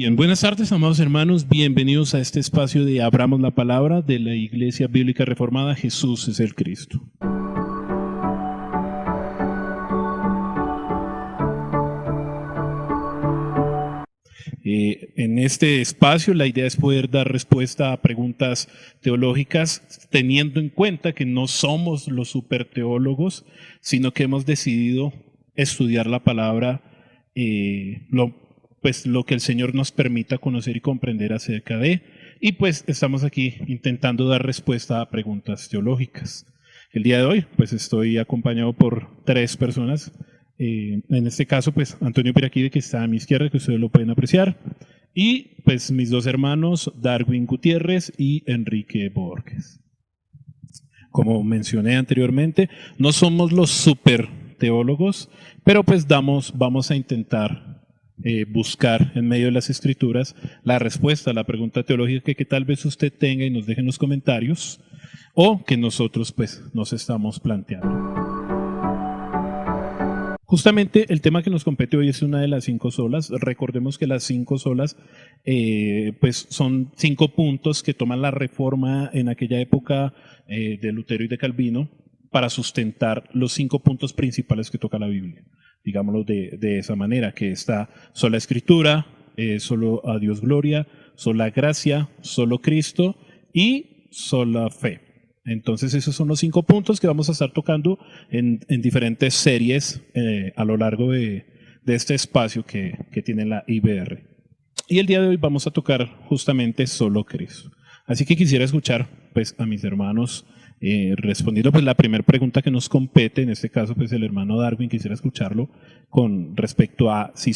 Bien, buenas tardes, amados hermanos. Bienvenidos a este espacio de Abramos la Palabra de la Iglesia Bíblica Reformada. Jesús es el Cristo. En este espacio la idea es poder dar respuesta a preguntas teológicas teniendo en cuenta que no somos los superteólogos, sino que hemos decidido estudiar la palabra, lo que el Señor nos permita conocer y comprender acerca de, y pues estamos aquí intentando dar respuesta a preguntas teológicas. El día de hoy pues estoy acompañado por 3 personas. En este caso, pues Antonio Piraquive, que está a mi izquierda, que ustedes lo pueden apreciar, y pues mis 2 hermanos, Darwin Gutiérrez y Enrique Borges. Como mencioné anteriormente, no somos los super teólogos, pero pues vamos a intentar buscar en medio de las Escrituras la respuesta a la pregunta teológica que tal vez usted tenga y nos deje en los comentarios, o que nosotros pues nos estamos planteando. Justamente el tema que nos compete hoy es una de las 5 solas. Recordemos que las 5 solas pues son 5 puntos que toman la Reforma en aquella época de Lutero y de Calvino para sustentar los 5 puntos principales que toca la Biblia. Digámoslo de esa manera, que está sola Escritura, solo a Dios gloria, sola gracia, solo Cristo y sola fe. Entonces esos son los 5 puntos que vamos a estar tocando en diferentes series a lo largo de este espacio que tiene la IBR. Y el día de hoy vamos a tocar justamente solo Cristo. Así que quisiera escuchar pues a mis hermanos respondiendo pues la primera pregunta que nos compete, en este caso pues el hermano Darwin, quisiera escucharlo con respecto a si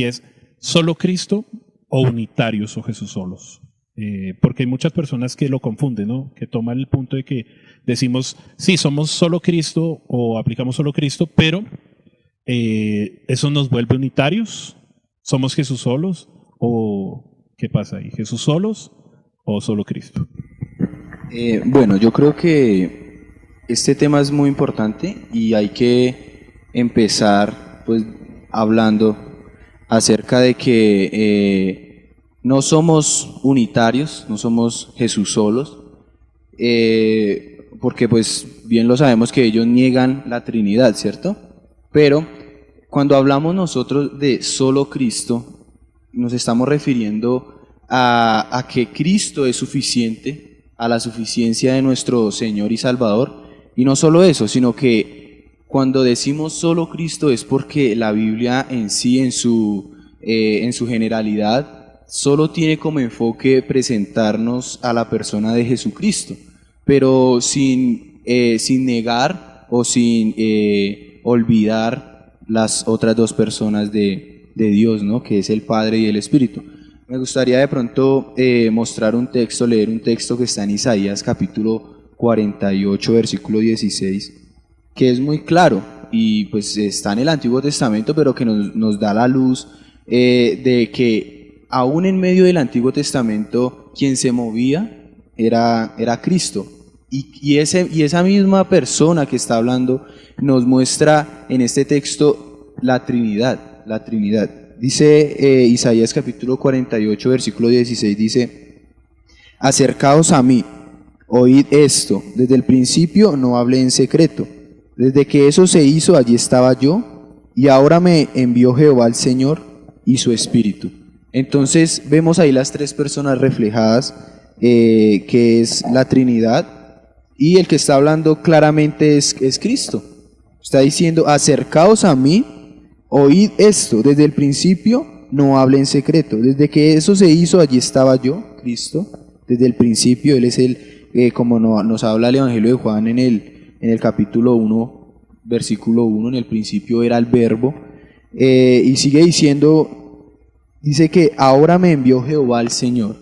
es solo Cristo o unitarios o Jesús solos. Porque hay muchas personas que lo confunden, ¿no? Que toman el punto de que decimos, sí, somos solo Cristo o aplicamos solo Cristo, pero ¿eso nos vuelve unitarios? ¿Somos Jesús solos? ¿O qué pasa ahí? ¿Jesús solos o solo Cristo? Bueno, yo creo que este tema es muy importante y hay que empezar pues hablando acerca de que no somos unitarios, no somos Jesús solos, porque pues bien lo sabemos que ellos niegan la Trinidad, ¿cierto? Pero cuando hablamos nosotros de solo Cristo, nos estamos refiriendo a que Cristo es suficiente, a la suficiencia de nuestro Señor y Salvador, y no solo eso, sino que cuando decimos solo Cristo es porque la Biblia en sí, en su generalidad, solo tiene como enfoque presentarnos a la persona de Jesucristo, pero sin negar o sin olvidar las otras 2 personas de Dios, ¿no? Que es el Padre y el Espíritu. Me gustaría de pronto leer un texto que está en Isaías capítulo 48, versículo 16, que es muy claro y pues está en el Antiguo Testamento, pero que nos da la luz de que aún en medio del Antiguo Testamento, quien se movía era Cristo. Y esa misma persona que está hablando nos muestra en este texto la Trinidad. Dice Isaías capítulo 48, versículo 16, dice: acercaos a mí, oíd esto, desde el principio no hablé en secreto, desde que eso se hizo allí estaba yo, y ahora me envió Jehová el Señor y su Espíritu. Entonces vemos ahí las 3 personas reflejadas, que es la Trinidad, y el que está hablando claramente es Cristo. Está diciendo: acercaos a mí, oíd esto, desde el principio no hable en secreto, desde que eso se hizo allí estaba yo, Cristo, desde el principio. Él es como nos habla el Evangelio de Juan en el capítulo 1, versículo 1, en el principio era el Verbo, y sigue diciendo. Dice que ahora me envió Jehová el Señor,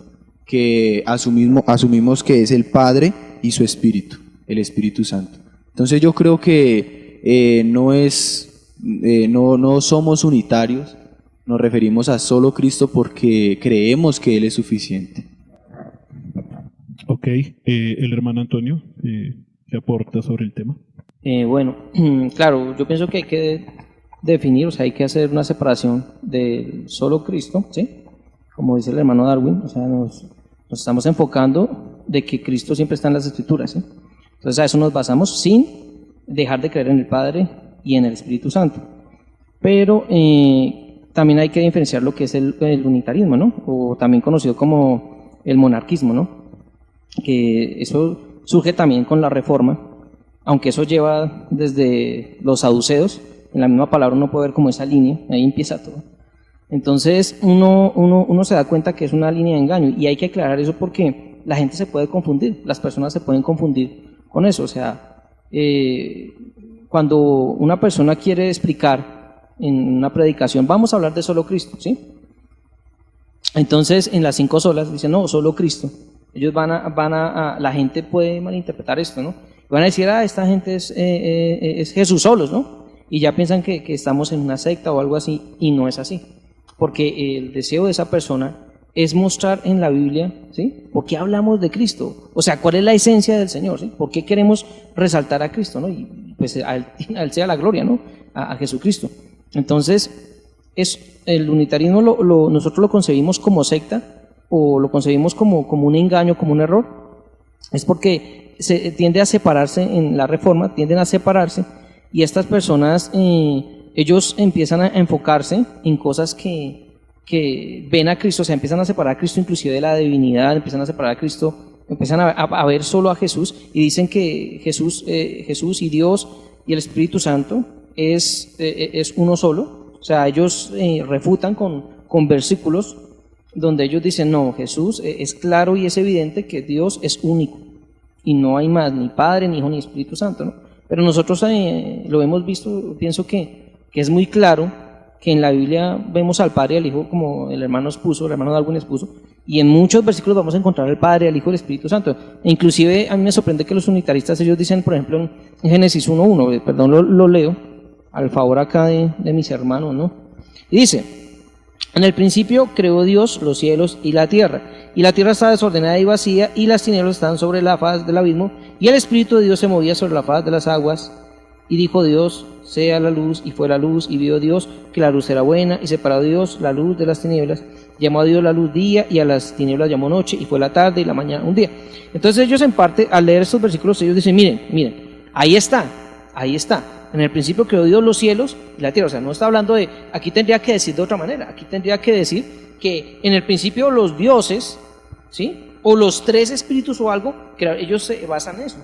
que asumimos que es el Padre y su Espíritu, el Espíritu Santo. Entonces yo creo que no somos unitarios, nos referimos a solo Cristo porque creemos que Él es suficiente. Ok, el hermano Antonio, ¿qué aporta sobre el tema? Bueno, claro, yo pienso que hay que definir, o sea, hay que hacer una separación del solo Cristo, ¿sí? como dice el hermano Darwin, o sea, nos estamos enfocando de que Cristo siempre está en las Escrituras, ¿sí? Entonces a eso nos basamos sin dejar de creer en el Padre y en el Espíritu Santo. Pero también hay que diferenciar lo que es el unitarismo, ¿no? O también conocido como el monarquismo, ¿no? Que eso surge también con la Reforma, aunque eso lleva desde los saduceos, en la misma palabra uno puede ver como esa línea, ahí empieza todo. Entonces uno se da cuenta que es una línea de engaño y hay que aclarar eso porque la gente se puede confundir, las personas se pueden confundir con eso. O sea, cuando una persona quiere explicar en una predicación, vamos a hablar de solo Cristo, ¿sí? Entonces en las 5 solas dicen, no, solo Cristo. Ellos la gente puede malinterpretar esto, ¿no? Van a decir, esta gente es Jesús solos, ¿no? Y ya piensan que estamos en una secta o algo así, y no es así. Porque el deseo de esa persona es mostrar en la Biblia, ¿sí? ¿Por qué hablamos de Cristo? O sea, ¿cuál es la esencia del Señor? ¿Sí? ¿Por qué queremos resaltar a Cristo, ¿no? Y pues a él sea la gloria, ¿no? A Jesucristo. Entonces, el unitarismo nosotros lo concebimos como secta o lo concebimos como un engaño, como un error. Es porque se tiende a separarse en la Reforma, tienden a separarse y estas personas, ellos empiezan a enfocarse en cosas que ven a Cristo, o sea, empiezan a separar a Cristo inclusive de la divinidad, empiezan a separar a Cristo, empiezan a ver solo a Jesús y dicen que Jesús y Dios y el Espíritu Santo es uno solo. O sea, ellos refutan con versículos donde ellos dicen, no, Jesús es claro y es evidente que Dios es único y no hay más, ni Padre, ni Hijo, ni Espíritu Santo, ¿no? Pero nosotros lo hemos visto, pienso que es muy claro que en la Biblia vemos al Padre y al Hijo como el hermano Darwin expuso, y en muchos versículos vamos a encontrar al Padre, al Hijo y al Espíritu Santo. E inclusive a mí me sorprende que los unitaristas, ellos dicen, por ejemplo, en Génesis 1:1, perdón, lo leo, al favor acá de mis hermanos, ¿no? Y dice, en el principio creó Dios los cielos y la tierra estaba desordenada y vacía, y las tinieblas estaban sobre la faz del abismo, y el Espíritu de Dios se movía sobre la faz de las aguas. Y dijo Dios, sea la luz, y fue la luz, y vio Dios que la luz era buena, y separó Dios la luz de las tinieblas. Llamó a Dios la luz día, y a las tinieblas llamó noche, y fue la tarde y la mañana un día. Entonces ellos en parte, al leer estos versículos, ellos dicen, miren, ahí está. En el principio creó Dios los cielos y la tierra. O sea, no está hablando de, aquí tendría que decir de otra manera, aquí tendría que decir que en el principio los dioses, ¿sí? O los 3 espíritus o algo, que ellos se basan en eso.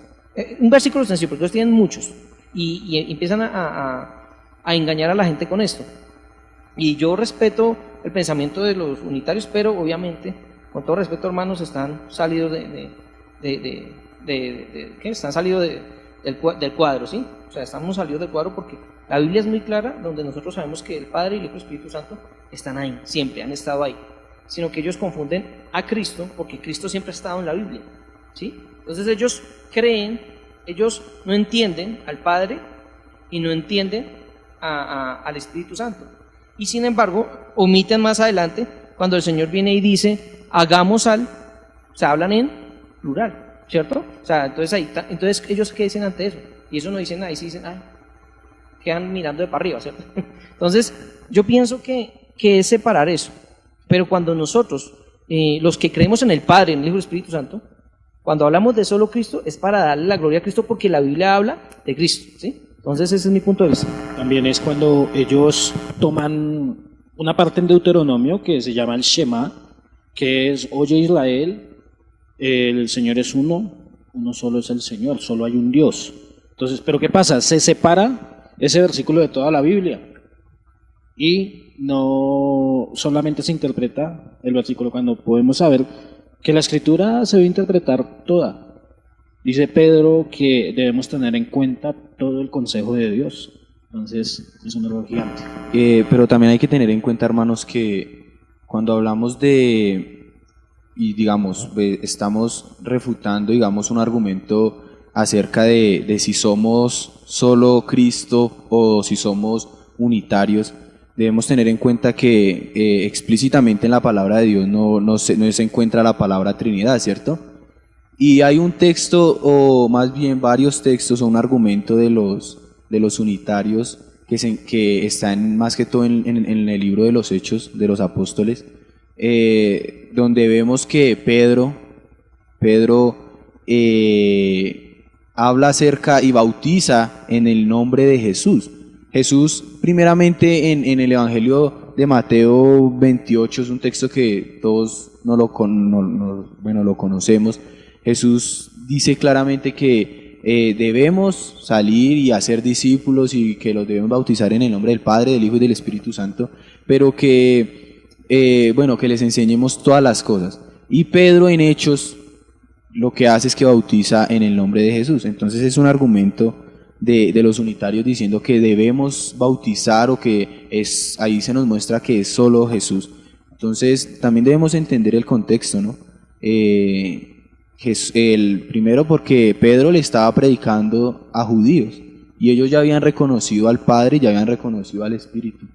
Un versículo sencillo, porque ellos tienen muchos, y empiezan a engañar a la gente con esto. Y yo respeto el pensamiento de los unitarios, pero obviamente, con todo respeto, hermanos, están salidos están salidos del cuadro, ¿sí? O sea, estamos salidos del cuadro porque la Biblia es muy clara, donde nosotros sabemos que el Padre y el Hijo y el Espíritu Santo están ahí, siempre han estado ahí, sino que ellos confunden a Cristo, porque Cristo siempre ha estado en la Biblia, ¿sí? Entonces ellos no entienden al Padre y no entienden al Espíritu Santo, y sin embargo omiten más adelante cuando el Señor viene y dice, hagamos o sea, hablan en plural, ¿cierto? O sea, entonces ellos ¿qué dicen ante eso? Y eso no dicen nada, y sí dicen, quedan mirando de para arriba, ¿cierto? Entonces, yo pienso que es separar eso. Pero cuando nosotros, los que creemos en el Padre, en el Hijo y el Espíritu Santo, cuando hablamos de solo Cristo, es para darle la gloria a Cristo porque la Biblia habla de Cristo, ¿sí? Entonces, ese es mi punto de vista. También es cuando ellos toman una parte en Deuteronomio que se llama el Shema, que es, oye Israel, el Señor es uno solo es el Señor, solo hay un Dios. Entonces, ¿pero qué pasa? Se separa ese versículo de toda la Biblia y no solamente se interpreta el versículo, cuando podemos saber que la Escritura se debe interpretar toda. Dice Pedro que debemos tener en cuenta todo el consejo de Dios. Entonces, es un error gigante. Pero también hay que tener en cuenta, hermanos, que cuando hablamos y digamos, estamos refutando, digamos, un argumento acerca de si somos solo Cristo o si somos unitarios, debemos tener en cuenta que explícitamente en la palabra de Dios no se encuentra la palabra Trinidad, ¿cierto? Y hay un texto, o más bien varios textos, o un argumento de los unitarios que están más que todo en el libro de los Hechos de los Apóstoles, donde vemos que Pedro habla acerca y bautiza en el nombre de Jesús. Jesús, primeramente en el Evangelio de Mateo 28, es un texto que todos lo conocemos. Jesús dice claramente que debemos salir y hacer discípulos y que los debemos bautizar en el nombre del Padre, del Hijo y del Espíritu Santo, pero que les enseñemos todas las cosas. Y Pedro en Hechos lo que hace es que bautiza en el nombre de Jesús. Entonces es un argumento de los unitarios diciendo que debemos bautizar o que ahí se nos muestra que es solo Jesús. Entonces también debemos entender el contexto, ¿no? Primero porque Pedro le estaba predicando a judíos y ellos ya habían reconocido al Padre y ya habían reconocido al Espíritu.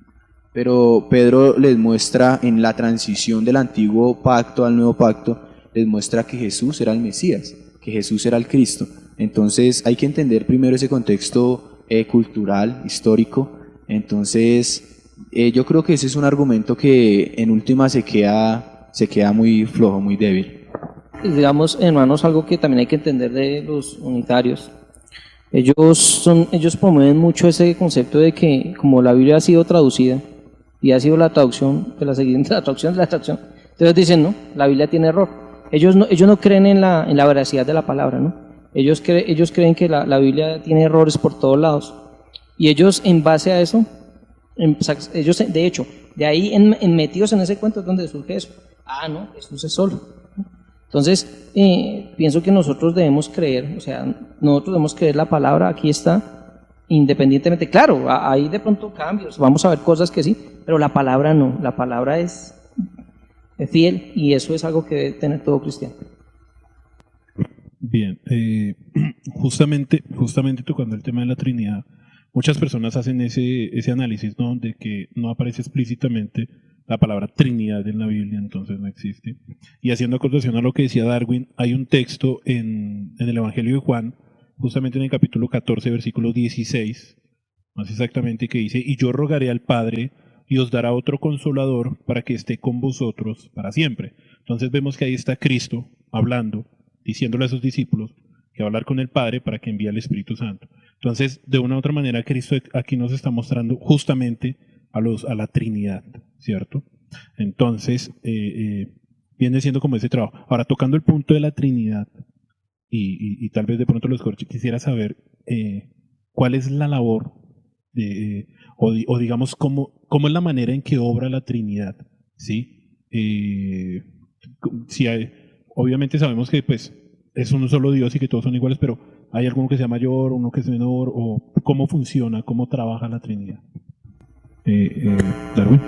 Pero Pedro les muestra en la transición del antiguo pacto al nuevo pacto, les muestra que Jesús era el Mesías, que Jesús era el Cristo. Entonces hay que entender primero ese contexto cultural, histórico. Entonces yo creo que ese es un argumento que en última se queda muy flojo, muy débil. Digamos, hermanos, algo que también hay que entender de los unitarios. Ellos promueven mucho ese concepto de que como la Biblia ha sido traducida y ha sido la traducción de la siguiente, la traducción de la traducción, entonces dicen, no, la Biblia tiene error. Ellos no creen en la veracidad de la palabra, ¿no? Ellos creen que la Biblia tiene errores por todos lados. Y ellos, en base a eso, ellos, de hecho, de ahí metidos en ese cuento es donde surge eso. Ah, no, Jesús es solo. Entonces, pienso que nosotros debemos creer, la palabra, aquí está, independientemente. Claro, hay de pronto cambios, vamos a ver cosas que sí, pero la palabra no, la palabra es fiel y eso es algo que debe tener todo cristiano. Bien, justamente tocando el tema de la Trinidad, muchas personas hacen ese análisis, ¿no? De que no aparece explícitamente la palabra Trinidad en la Biblia, entonces no existe. Y haciendo acordación a lo que decía Darwin, hay un texto en el Evangelio de Juan, justamente en el capítulo 14, versículo 16, más exactamente, que dice: y yo rogaré al Padre y os dará otro consolador para que esté con vosotros para siempre. Entonces vemos que ahí está Cristo hablando, diciéndole a sus discípulos que va a hablar con el Padre para que envíe al Espíritu Santo. Entonces, de una u otra manera, Cristo aquí nos está mostrando justamente a la Trinidad, ¿cierto? Entonces, viene siendo como ese trabajo. Ahora, tocando el punto de la Trinidad, y tal vez de pronto los corches, quisiera saber cuál es la labor, o digamos, cómo es la manera en que obra la Trinidad, ¿sí? Obviamente sabemos que pues es un solo Dios y que todos son iguales, pero ¿hay alguno que sea mayor, uno que es menor? ¿O cómo funciona, cómo trabaja la Trinidad? Darwin.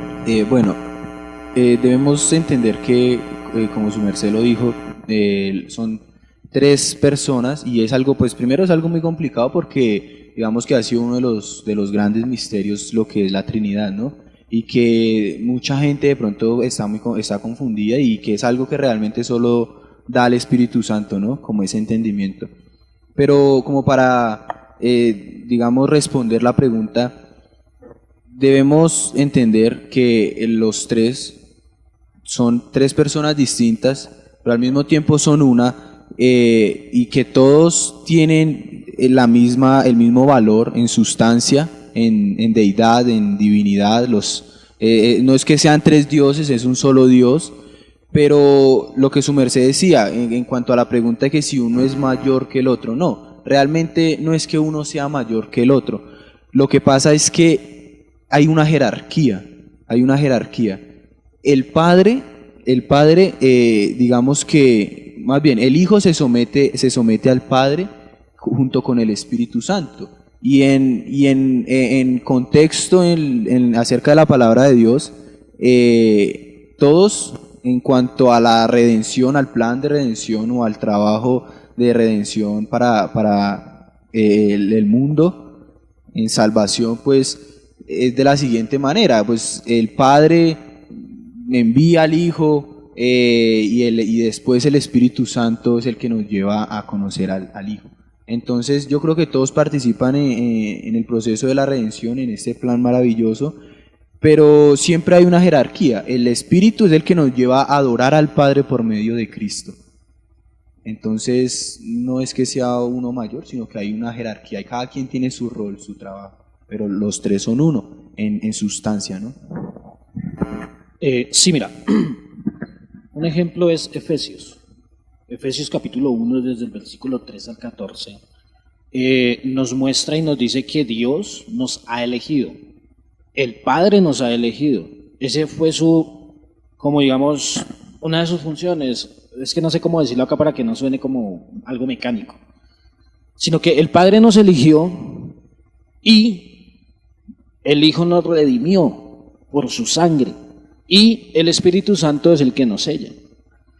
Debemos entender que, como su merced lo dijo, son tres personas y es algo, pues primero es algo muy complicado porque digamos que ha sido uno de los grandes misterios lo que es la Trinidad, ¿no? Y que mucha gente de pronto está confundida y que es algo que realmente solo da el Espíritu Santo, ¿no? Como ese entendimiento. Pero como para, digamos, responder la pregunta, debemos entender que los tres son tres personas distintas, pero al mismo tiempo son una, y que todos tienen el mismo valor en sustancia, en deidad, en divinidad. No es que sean tres dioses, es un solo Dios, pero lo que su merced decía en cuanto a la pregunta de que si uno es mayor que el otro, no, realmente no es que uno sea mayor que el otro. Lo que pasa es que hay una jerarquía. El Padre, digamos que, más bien, el Hijo se somete al Padre junto con el Espíritu Santo. Y en contexto acerca de la palabra de Dios, todos en cuanto a la redención, al plan de redención o al trabajo de redención para el mundo en salvación, pues es de la siguiente manera: pues el Padre envía al Hijo y después el Espíritu Santo es el que nos lleva a conocer al Hijo. Entonces yo creo que todos participan en el proceso de la redención, en este plan maravilloso, pero siempre hay una jerarquía. El Espíritu es el que nos lleva a adorar al Padre por medio de Cristo. Entonces, no es que sea uno mayor, sino que hay una jerarquía y cada quien tiene su rol, su trabajo, pero los tres son uno en sustancia, ¿no? Sí, mira, un ejemplo es Efesios. Efesios capítulo 1, desde el versículo 3 al 14, nos muestra y nos dice que Dios nos ha elegido. El Padre nos ha elegido. Ese fue como digamos, una de sus funciones. Es que no sé cómo decirlo acá para que no suene como algo mecánico. Sino que el Padre nos eligió y el Hijo nos redimió por su sangre. Y el Espíritu Santo es el que nos sella.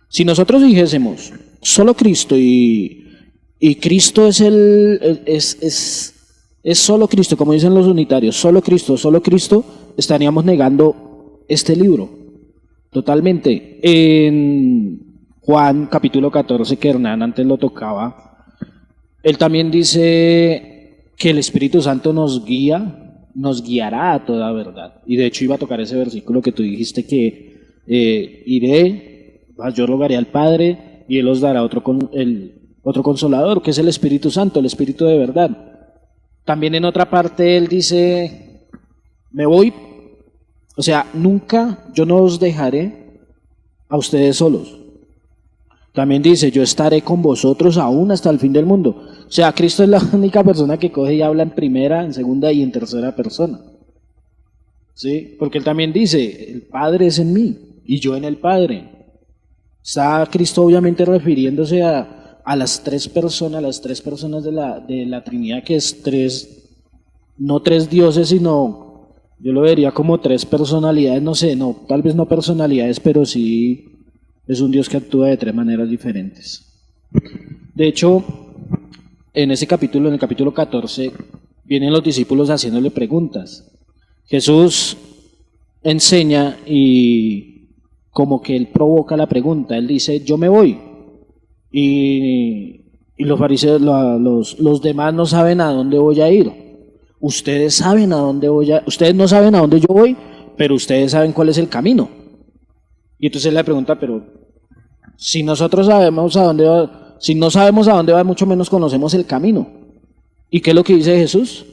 Si nosotros dijésemos solo Cristo y Cristo es es solo Cristo, como dicen los unitarios, solo Cristo, estaríamos negando este libro totalmente. En Juan capítulo 14, que Hernán antes lo tocaba, él también dice que el Espíritu Santo nos guiará a toda verdad. Y de hecho iba a tocar ese versículo que tú dijiste que yo rogaré al Padre y Él os dará otro consolador, que es el Espíritu Santo, el Espíritu de verdad. También en otra parte Él dice, me voy, o sea, nunca yo no os dejaré a ustedes solos. También dice, yo estaré con vosotros aún hasta el fin del mundo. O sea, Cristo es la única persona que coge y habla en primera, en segunda y en tercera persona. ¿Sí? Porque Él también dice, el Padre es en mí y yo en el Padre. Está Cristo obviamente refiriéndose a las tres personas de la Trinidad, que es no tres dioses, sino, yo lo vería como tres personalidades, no sé, no, tal vez no personalidades, pero sí es un Dios que actúa de tres maneras diferentes. De hecho, en el capítulo 14, vienen los discípulos haciéndole preguntas. Jesús enseña y como que él provoca la pregunta, él dice, yo me voy. Y los fariseos, los demás no saben a dónde voy a ir. Ustedes no saben a dónde yo voy, pero ustedes saben cuál es el camino. Y entonces él le pregunta, pero si nosotros sabemos a dónde va, si no sabemos a dónde va, mucho menos conocemos el camino. ¿Y qué es lo que dice Jesús?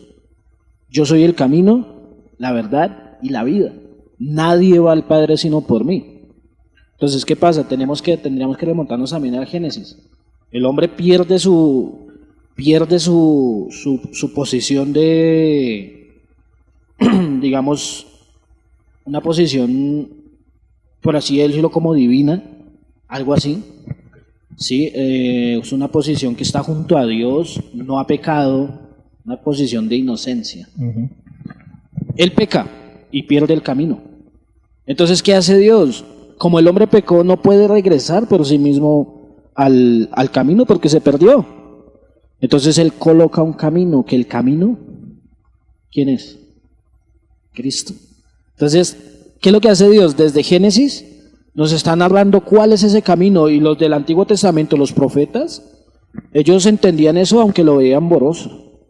Yo soy el camino, la verdad y la vida. Nadie va al Padre sino por mí. Entonces, ¿qué pasa? Tendríamos que remontarnos también al Génesis. El hombre pierde su posición de, digamos, una posición, por así decirlo, como divina, algo así. Sí, es una posición que está junto a Dios, no ha pecado, una posición de inocencia. Uh-huh. Él peca y pierde el camino. Entonces, ¿qué hace Dios? Como el hombre pecó, no puede regresar por sí mismo al camino porque se perdió. Entonces Él coloca un camino, que el camino, ¿quién es? Cristo. Entonces, ¿qué es lo que hace Dios? Desde Génesis nos está narrando cuál es ese camino, y los del Antiguo Testamento, los profetas, ellos entendían eso aunque lo veían borroso.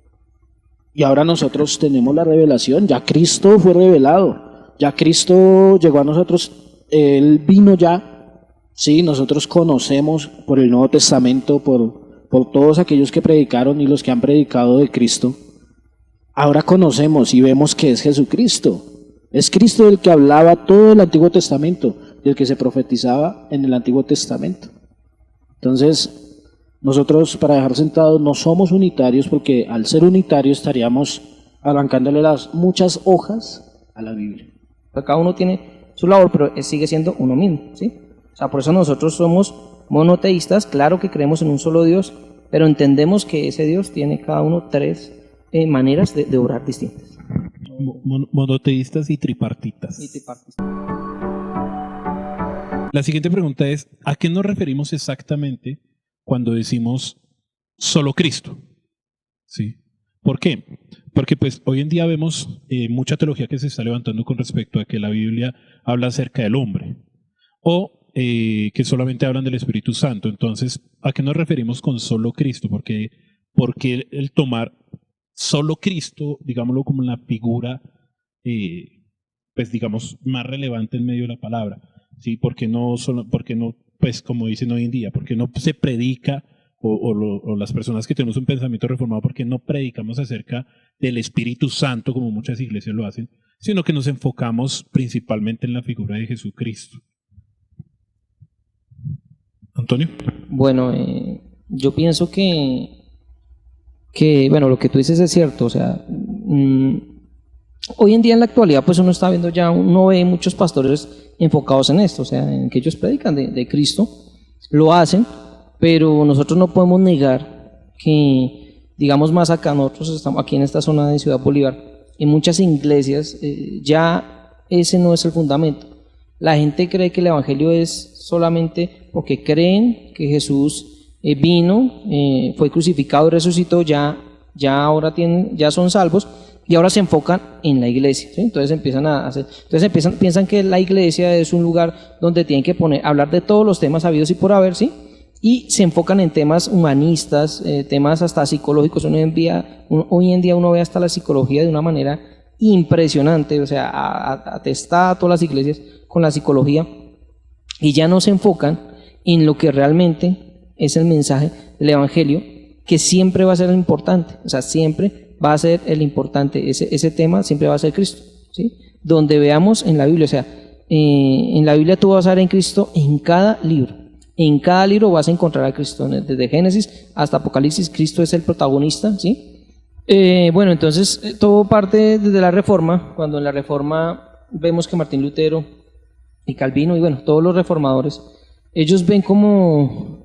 Y ahora nosotros tenemos la revelación, ya Cristo fue revelado, ya Cristo llegó a nosotros. Él vino ya, sí, nosotros conocemos por el Nuevo Testamento, por todos aquellos que predicaron y los que han predicado de Cristo. Ahora conocemos y vemos que es Jesucristo. Es Cristo el que hablaba todo el Antiguo Testamento, el que se profetizaba en el Antiguo Testamento. Entonces, nosotros, para dejar sentados, no somos unitarios, porque al ser unitarios estaríamos arrancándole las muchas hojas a la Biblia. Cada uno tiene su labor, pero sigue siendo uno mismo, ¿sí? O sea, por eso nosotros somos monoteístas, claro que creemos en un solo Dios, pero entendemos que ese Dios tiene cada uno tres maneras de orar distintas. Monoteístas y tripartitas. La siguiente pregunta es, ¿a qué nos referimos exactamente cuando decimos solo Cristo? ¿Sí? ¿Por qué? Porque pues hoy en día vemos mucha teología que se está levantando con respecto a que la Biblia habla acerca del hombre, o que solamente hablan del Espíritu Santo. Entonces, ¿a qué nos referimos con solo Cristo? Porque el tomar solo Cristo, digámoslo como una figura pues digamos, más relevante en medio de la palabra, ¿sí? Porque no, pues como dicen hoy en día, porque no se predica, o las personas que tenemos un pensamiento reformado, porque no predicamos acerca del Espíritu Santo, como muchas iglesias lo hacen, sino que nos enfocamos principalmente en la figura de Jesucristo. Antonio. Bueno, yo pienso que, bueno, lo que tú dices es cierto, o sea, hoy en día en la actualidad pues uno está viendo ya, uno ve muchos pastores enfocados en esto, o sea, en que ellos predican de Cristo, lo hacen, pero nosotros no podemos negar que, digamos más acá, nosotros estamos aquí en esta zona de Ciudad Bolívar, en muchas iglesias ya ese no es el fundamento. La gente cree que el evangelio es solamente porque creen que Jesús vino, fue crucificado y resucitó, ya ahora ya son salvos, y ahora se enfocan en la iglesia, ¿sí? Entonces piensan que la iglesia es un lugar donde tienen que hablar de todos los temas habidos y por haber, ¿sí? Y se enfocan en temas humanistas, temas hasta psicológicos. Hoy en día uno ve hasta la psicología de una manera impresionante, o sea, atestada todas las iglesias con la psicología, y ya no se enfocan en lo que realmente es el mensaje del evangelio, que siempre va a ser el importante, o sea, siempre va a ser el importante, ese tema siempre va a ser Cristo, ¿sí? Donde veamos en la Biblia, o sea, en la Biblia tú vas a ver en Cristo en cada libro. En cada libro vas a encontrar a Cristo, desde Génesis hasta Apocalipsis, Cristo es el protagonista, ¿sí? Bueno, entonces todo parte desde la Reforma, cuando en la Reforma vemos que Martín Lutero y Calvino y bueno, todos los reformadores, ellos ven como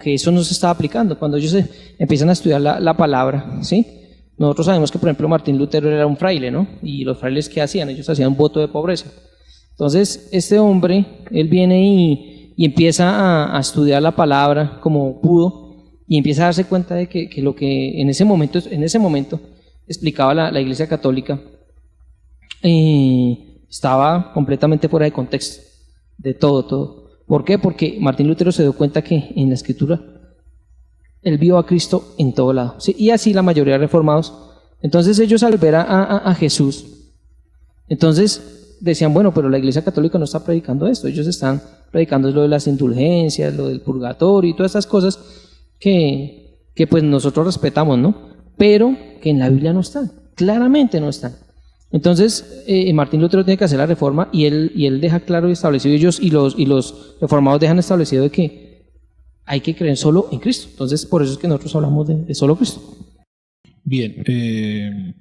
que eso no se estaba aplicando, cuando ellos empiezan a estudiar la palabra, ¿sí? Nosotros sabemos que, por ejemplo, Martín Lutero era un fraile, ¿no? Y los frailes, ¿qué hacían? Ellos hacían un voto de pobreza. Entonces, este hombre, él viene y empieza a estudiar la palabra como pudo, y empieza a darse cuenta de que lo que en ese momento explicaba la Iglesia Católica estaba completamente fuera de contexto, de todo. ¿Por qué? Porque Martín Lutero se dio cuenta que en la Escritura él vio a Cristo en todo lado, ¿sí? Y así la mayoría de reformados. Entonces ellos, al ver a Jesús, entonces decían, bueno, pero la Iglesia Católica no está predicando esto, ellos están predicando lo de las indulgencias, lo del purgatorio y todas estas cosas que pues nosotros respetamos, ¿no? Pero que en la Biblia no están, claramente no están. Entonces Martín Lutero tiene que hacer la reforma, y él deja claro y establecido, ellos y los reformados dejan establecido de que hay que creer solo en Cristo. Entonces por eso es que nosotros hablamos de solo Cristo. Bien,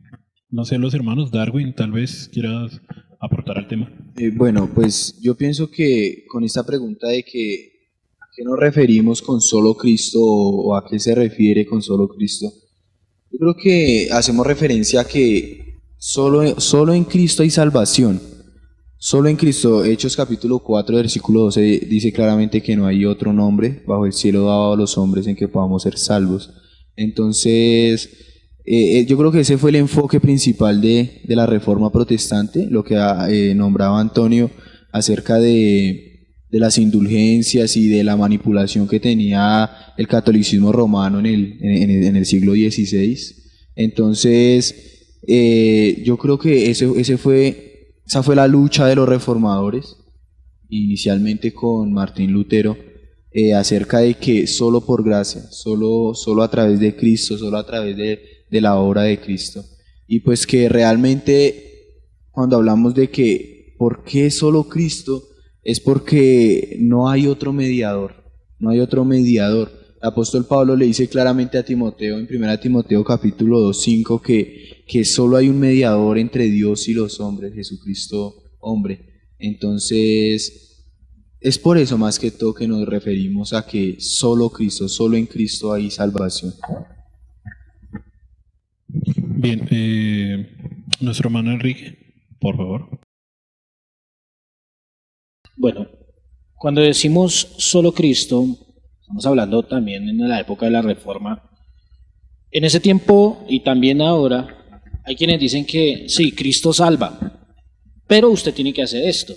no sé, los hermanos Darwin, tal vez quieras aportar al tema. Bueno, pues yo pienso que con esta pregunta de que ¿a qué nos referimos con solo Cristo o a qué se refiere con solo Cristo? Yo creo que hacemos referencia a que solo en Cristo hay salvación. Solo en Cristo. Hechos capítulo 4, versículo 12 dice claramente que no hay otro nombre bajo el cielo dado a los hombres en que podamos ser salvos. Entonces, yo creo que ese fue el enfoque principal de la Reforma Protestante, lo que nombraba Antonio acerca de las indulgencias y de la manipulación que tenía el catolicismo romano en el siglo XVI. Entonces, yo creo que esa fue la lucha de los reformadores, inicialmente con Martín Lutero, acerca de que solo por gracia, solo a través de Cristo, solo a través de la obra de Cristo. Y pues que realmente cuando hablamos de que ¿por qué solo Cristo? Es porque no hay otro mediador, no hay otro mediador. El apóstol Pablo le dice claramente a Timoteo en 1 Timoteo capítulo 2:5 que solo hay un mediador entre Dios y los hombres, Jesucristo hombre. Entonces es por eso más que todo que nos referimos a que solo Cristo, solo en Cristo hay salvación. Bien, nuestro hermano Enrique, por favor. Bueno, cuando decimos solo Cristo, estamos hablando también en la época de la Reforma. En ese tiempo y también ahora, hay quienes dicen que sí, Cristo salva, pero usted tiene que hacer esto.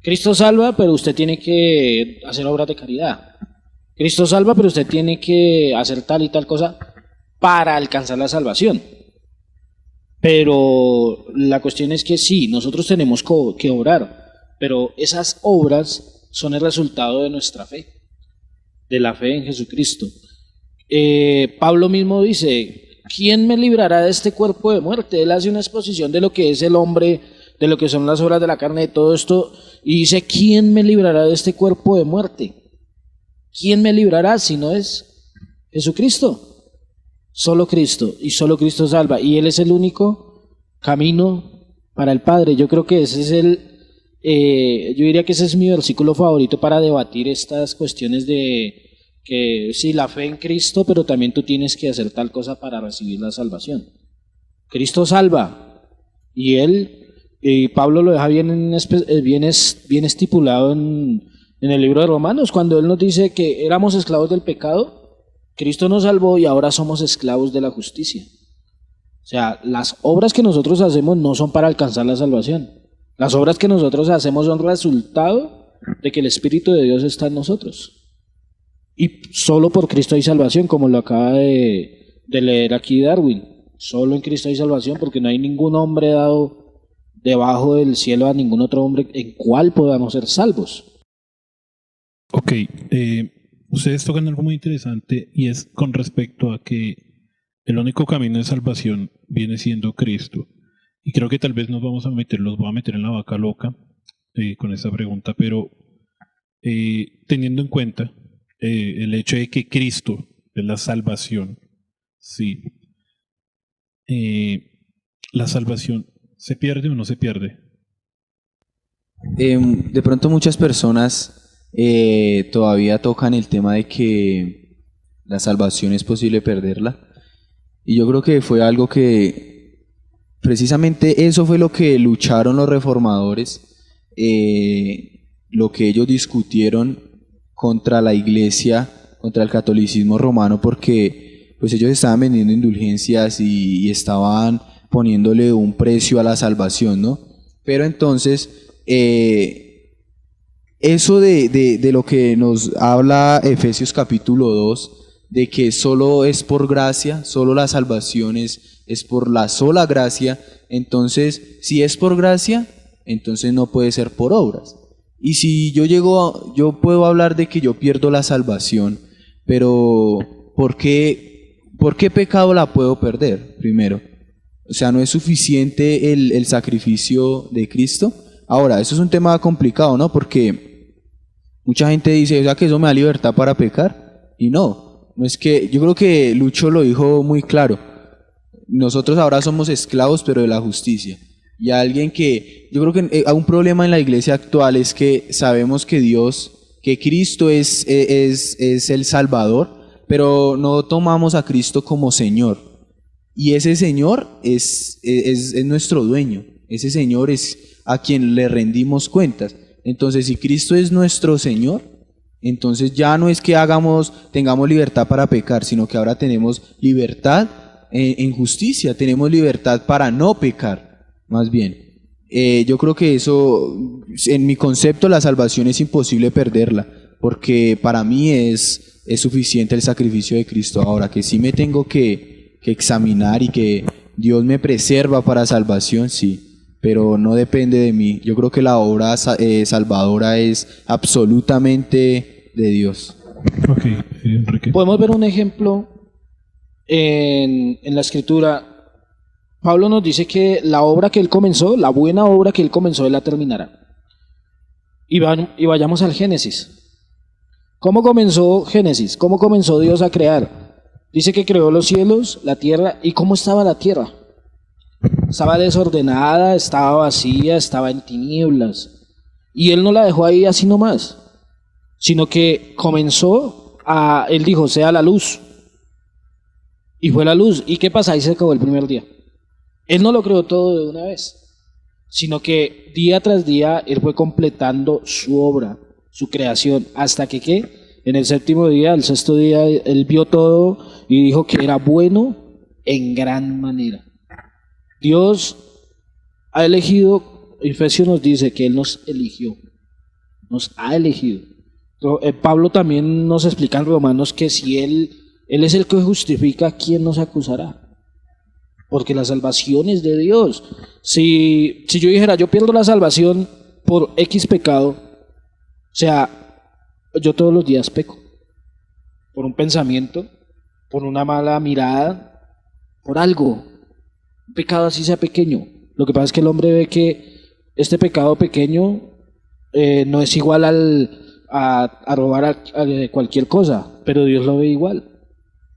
Cristo salva, pero usted tiene que hacer obras de caridad. Cristo salva, pero usted tiene que hacer tal y tal cosa para alcanzar la salvación. Pero la cuestión es que sí, nosotros tenemos que obrar, pero esas obras son el resultado de nuestra fe, de la fe en Jesucristo. Pablo mismo dice, ¿quién me librará de este cuerpo de muerte? Él hace una exposición de lo que es el hombre, de lo que son las obras de la carne, de todo esto, y dice, ¿quién me librará de este cuerpo de muerte? ¿Quién me librará si no es Jesucristo? Solo Cristo, y solo Cristo salva, y Él es el único camino para el Padre. Yo creo que ese es yo diría que ese es mi versículo favorito para debatir estas cuestiones de que sí, la fe en Cristo, pero también tú tienes que hacer tal cosa para recibir la salvación. Cristo salva, y Pablo lo deja bien estipulado en el libro de Romanos, cuando él nos dice que éramos esclavos del pecado, Cristo nos salvó y ahora somos esclavos de la justicia. O sea, las obras que nosotros hacemos no son para alcanzar la salvación. Las obras que nosotros hacemos son resultado de que el Espíritu de Dios está en nosotros. Y solo por Cristo hay salvación, como lo acaba de leer aquí Darwin. Solo en Cristo hay salvación, porque no hay ningún hombre dado debajo del cielo a ningún otro hombre en cual podamos ser salvos. Ok, ustedes tocan algo muy interesante y es con respecto a que el único camino de salvación viene siendo Cristo. Y creo que tal vez los voy a meter en la vaca loca con esa pregunta, pero teniendo en cuenta el hecho de que Cristo es la salvación, sí, la salvación, ¿se pierde o no se pierde? De pronto muchas personas todavía tocan el tema de que la salvación es posible perderla. Y yo creo que fue algo que, precisamente eso fue lo que lucharon los reformadores, lo que ellos discutieron contra la iglesia, contra el catolicismo romano, porque pues ellos estaban vendiendo indulgencias y estaban poniéndole un precio a la salvación, ¿no? Pero entonces, eso de lo que nos habla Efesios capítulo 2, de que solo es por gracia, solo la salvación es por la sola gracia, entonces si es por gracia, entonces no puede ser por obras. Y si yo puedo hablar de que yo pierdo la salvación, pero ¿por qué pecado la puedo perder primero? O sea, ¿no es suficiente el sacrificio de Cristo? Ahora, eso es un tema complicado, ¿no? Porque mucha gente dice, o sea, que eso me da libertad para pecar, y no es que, yo creo que Lucho lo dijo muy claro, nosotros ahora somos esclavos pero de la justicia, y alguien que, yo creo que un problema en la iglesia actual es que sabemos que que Cristo es el Salvador, pero no tomamos a Cristo como Señor, y ese Señor es nuestro dueño, ese Señor es a quien le rendimos cuentas. Entonces, si Cristo es nuestro Señor, entonces ya no es que tengamos libertad para pecar, sino que ahora tenemos libertad en justicia, tenemos libertad para no pecar, más bien. Yo creo que eso, en mi concepto, la salvación es imposible perderla, porque para mí es suficiente el sacrificio de Cristo. Ahora que sí me tengo que examinar y que Dios me preserva para salvación, sí, pero no depende de mí. Yo creo que la obra salvadora es absolutamente de Dios. Ok, Enrique. Podemos ver un ejemplo en la Escritura. Pablo nos dice que la obra que él comenzó, la buena obra que él comenzó, él la terminará. Y vayamos al Génesis. ¿Cómo comenzó Génesis? ¿Cómo comenzó Dios a crear? Dice que creó los cielos, la tierra. ¿Y cómo estaba la tierra? Estaba desordenada, estaba vacía, estaba en tinieblas. Y él no la dejó ahí así nomás, sino que él dijo, sea la luz. Y fue la luz. ¿Y qué pasa? Ahí se acabó el primer día. Él no lo creó todo de una vez, sino que día tras día él fue completando su obra, su creación, hasta que en el séptimo día, el sexto día, él vio todo y dijo que era bueno en gran manera. Dios ha elegido, Efesios nos dice que Él nos eligió, nos ha elegido. Pablo también nos explica en Romanos que si Él es el que justifica, ¿quién nos acusará? porque la salvación es de Dios. Si yo dijera, yo pierdo la salvación por X pecado, o sea, yo todos los días peco, por un pensamiento, por una mala mirada, por algo, un pecado así sea pequeño. Lo que pasa es que el hombre ve que este pecado pequeño no es igual a robar a cualquier cosa, pero Dios lo ve igual.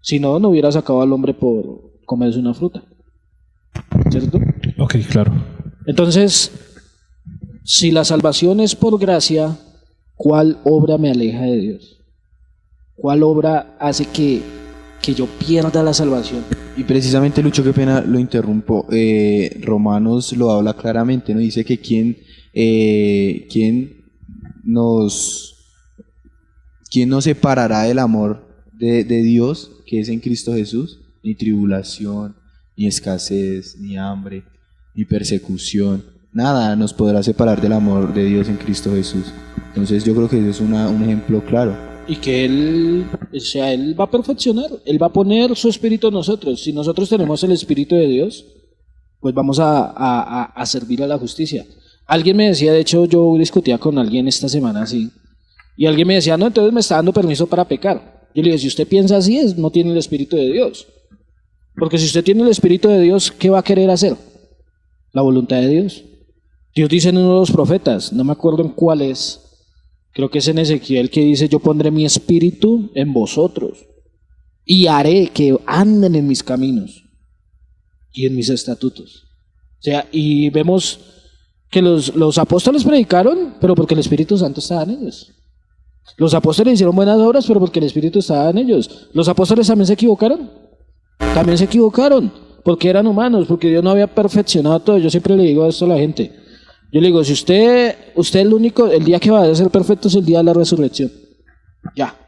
Si no, no hubiera sacado al hombre por comerse una fruta, ¿cierto? Ok, claro. Entonces, si la salvación es por gracia, ¿cuál obra me aleja de Dios? ¿Cuál obra hace que yo pierda la salvación? Y precisamente, Lucho, qué pena lo interrumpo, Romanos lo habla claramente, ¿no? Dice que quién nos separará del amor de Dios que es en Cristo Jesús, ni tribulación, ni escasez, ni hambre, ni persecución, nada nos podrá separar del amor de Dios en Cristo Jesús. Entonces yo creo que eso es un ejemplo claro. Y que Él va a perfeccionar, Él va a poner su espíritu en nosotros. Si nosotros tenemos el espíritu de Dios, pues vamos a servir a la justicia. Alguien me decía, de hecho yo discutía con alguien esta semana así, y alguien me decía, no, entonces me está dando permiso para pecar. Yo le dije, si usted piensa así, no tiene el espíritu de Dios. Porque si usted tiene el espíritu de Dios, ¿qué va a querer hacer? La voluntad de Dios. Dios dice en uno de los profetas, no me acuerdo en cuál es, creo que es en Ezequiel, que dice, yo pondré mi espíritu en vosotros y haré que anden en mis caminos y en mis estatutos. O sea, y vemos que los apóstoles predicaron, pero porque el Espíritu Santo estaba en ellos. Los apóstoles hicieron buenas obras, pero porque el Espíritu estaba en ellos. Los apóstoles también se equivocaron. También se equivocaron, porque eran humanos, porque Dios no había perfeccionado todo. Yo siempre le digo esto a la gente. Yo le digo, si usted el día que va a ser perfecto es el día de la resurrección. Ya.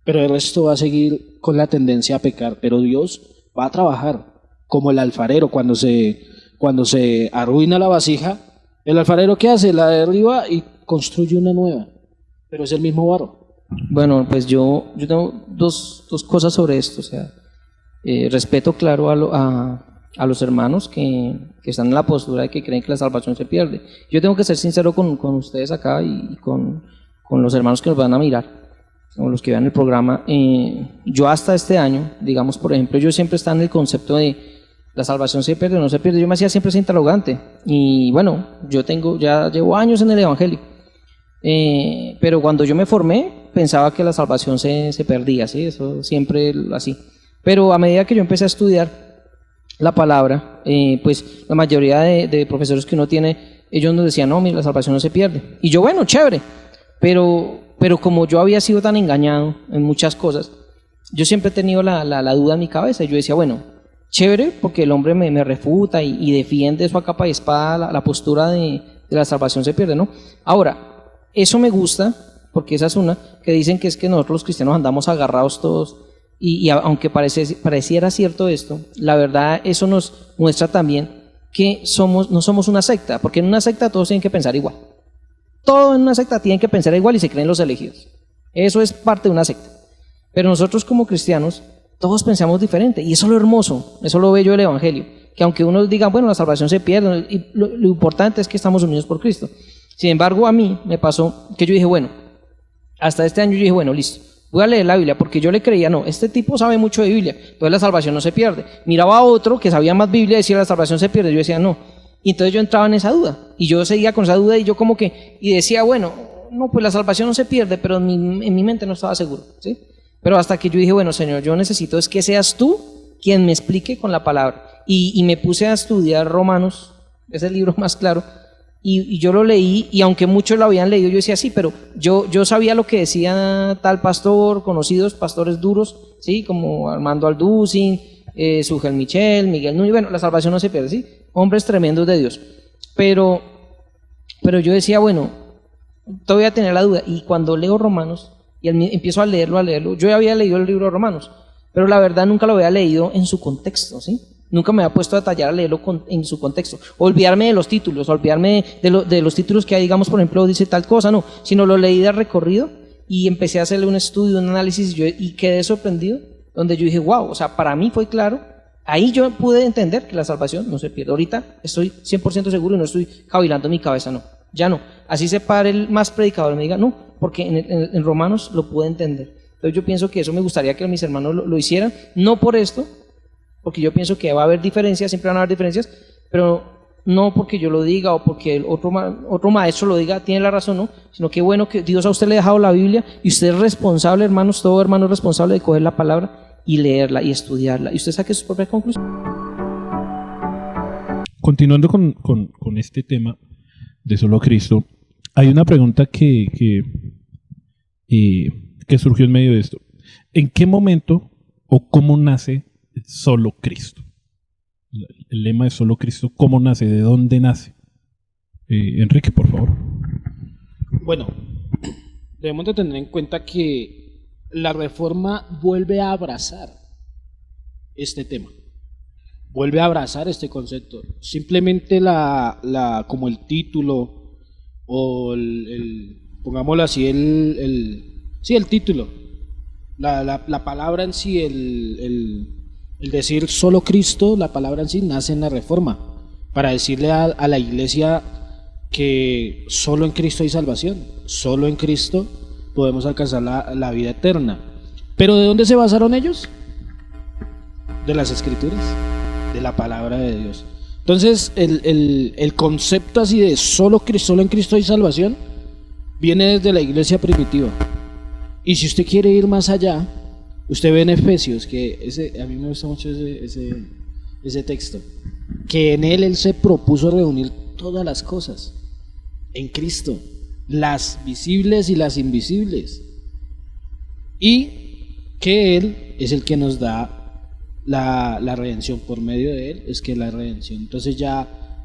Pero el resto va a seguir con la tendencia a pecar. Pero Dios va a trabajar como el alfarero cuando se arruina la vasija. El alfarero, ¿qué hace? La derriba y construye una nueva. Pero es el mismo barro. Bueno, pues yo tengo dos cosas sobre esto. O sea, respeto, claro, a los hermanos que están en la postura de que creen que la salvación se pierde. Yo tengo que ser sincero con ustedes acá y con los hermanos que nos van a mirar, o los que vean el programa. Yo hasta este año, digamos, por ejemplo, yo siempre estaba en el concepto de la salvación se pierde o no se pierde. Yo me hacía siempre ese interrogante. Y bueno, ya llevo años en el Evangelio. Pero cuando yo me formé, pensaba que la salvación se perdía, ¿sí? Eso siempre así. Pero a medida que yo empecé a estudiar la palabra, pues la mayoría de profesores que uno tiene, ellos nos decían, no, mira, la salvación no se pierde. Y yo, bueno, chévere, pero como yo había sido tan engañado en muchas cosas, yo siempre he tenido la duda en mi cabeza. Y yo decía, bueno, chévere, porque el hombre me refuta y defiende eso a capa y espada, la postura de la salvación se pierde, ¿no? Ahora, eso me gusta, porque esa es una, que dicen que es que nosotros los cristianos andamos agarrados todos. Y aunque pareciera cierto esto, la verdad eso nos muestra también que no somos una secta, porque en una secta todos tienen que pensar igual. Todo en una secta tienen que pensar igual y se creen los elegidos. Eso es parte de una secta. Pero nosotros como cristianos, todos pensamos diferente, y eso es lo hermoso, eso es lo bello del Evangelio, que aunque unos digan, bueno, la salvación se pierde, y lo importante es que estamos unidos por Cristo. Sin embargo, a mí me pasó que yo dije, bueno, hasta este año yo dije, bueno, listo, voy a leer la Biblia, porque yo le creía, no, este tipo sabe mucho de Biblia, entonces la salvación no se pierde. Miraba a otro que sabía más Biblia y decía la salvación se pierde, yo decía no. Y entonces yo entraba en esa duda, y yo seguía con esa duda, y yo como que, y decía, bueno, no, pues la salvación no se pierde, pero en mi mente no estaba seguro, ¿sí? Pero hasta que yo dije, bueno, Señor, yo necesito es que seas tú quien me explique con la palabra. Y me puse a estudiar Romanos, es el libro más claro, y yo lo leí, y aunque muchos lo habían leído, yo decía, sí, pero yo sabía lo que decía tal pastor, conocidos pastores duros, ¿sí? Como Armando Alducin, Sugel Michel, Miguel Núñez, bueno, la salvación no se pierde, ¿sí? Hombres tremendos de Dios. Pero yo decía, bueno, todavía tenía la duda, y cuando leo Romanos, y empiezo a leerlo, yo ya había leído el libro de Romanos, pero la verdad nunca lo había leído en su contexto, ¿sí? Nunca me había puesto a detallar a leerlo en su contexto, olvidarme de los títulos, olvidarme de los títulos que hay, digamos, por ejemplo, dice tal cosa, no, sino lo leí de recorrido y empecé a hacerle un estudio, un análisis y quedé sorprendido, donde yo dije, wow, o sea, para mí fue claro Ahí yo pude entender que la salvación no se pierde. Ahorita estoy 100% seguro y no estoy cavilando en mi cabeza, no. Ya no. Así se pare el más predicador y me diga, no, porque en Romanos lo pude entender. Entonces yo pienso que eso me gustaría que mis hermanos lo hicieran, no por esto, porque yo pienso que va a haber diferencias, siempre van a haber diferencias, pero no porque yo lo diga o porque el otro maestro lo diga, tiene la razón, no, sino que bueno que Dios a usted le ha dejado la Biblia y usted es responsable, hermanos, todo hermano es responsable de coger la palabra y leerla y estudiarla, y usted saque sus propias conclusiones. Continuando con este tema de solo Cristo, hay una pregunta que surgió en medio de esto. ¿En qué momento o cómo nace solo Cristo? El lema de solo Cristo, ¿cómo nace? ¿De dónde nace? Enrique, por favor. Bueno, debemos de tener en cuenta que la Reforma vuelve a abrazar este tema, vuelve a abrazar este concepto. Simplemente como el título o pongámoslo así, el título, la palabra en sí, el decir solo Cristo, la palabra en sí nace en la Reforma, para decirle a la iglesia que solo en Cristo hay salvación, solo en Cristo podemos alcanzar la vida eterna. ¿Pero de dónde se basaron ellos? De las Escrituras, de la palabra de Dios. Entonces el concepto así de solo en Cristo hay salvación viene desde la iglesia primitiva. Y si usted quiere ir más allá, usted ve en Efesios, que a mí me gusta mucho ese texto, que en él se propuso reunir todas las cosas en Cristo, las visibles y las invisibles, y que Él es el que nos da la redención. Por medio de Él es que la redención. Entonces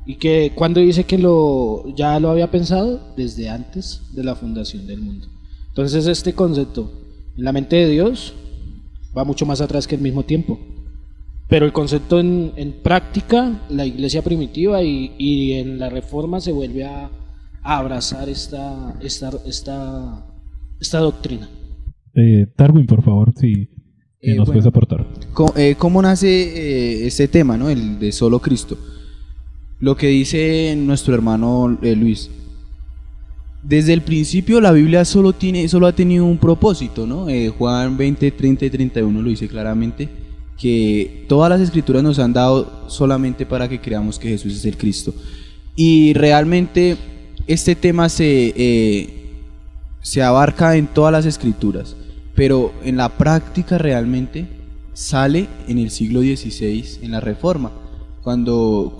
y que cuando dice que ya lo había pensado desde antes de la fundación del mundo. Entonces este concepto en la mente de Dios va mucho más atrás que el mismo tiempo, pero el concepto en práctica, la iglesia primitiva y en la Reforma se vuelve a abrazar esta doctrina. Darwin, por favor, si nos puedes aportar. ¿Cómo nace este tema, ¿no? El de solo Cristo? Lo que dice nuestro hermano Luis. Desde el principio la Biblia solo ha tenido un propósito, ¿no? Juan 20, 30 y 31 lo dice claramente, que todas las escrituras nos han dado solamente para que creamos que Jesús es el Cristo. Y realmente este tema se abarca en todas las escrituras, pero en la práctica realmente sale en el siglo XVI, en la Reforma, cuando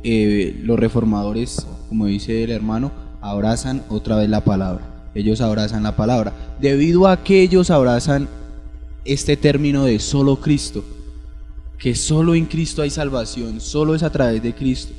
los reformadores, como dice el hermano, abrazan otra vez la palabra. Ellos abrazan la palabra. Debido a que ellos abrazan este término de solo Cristo, que solo en Cristo hay salvación, solo es a través de Cristo,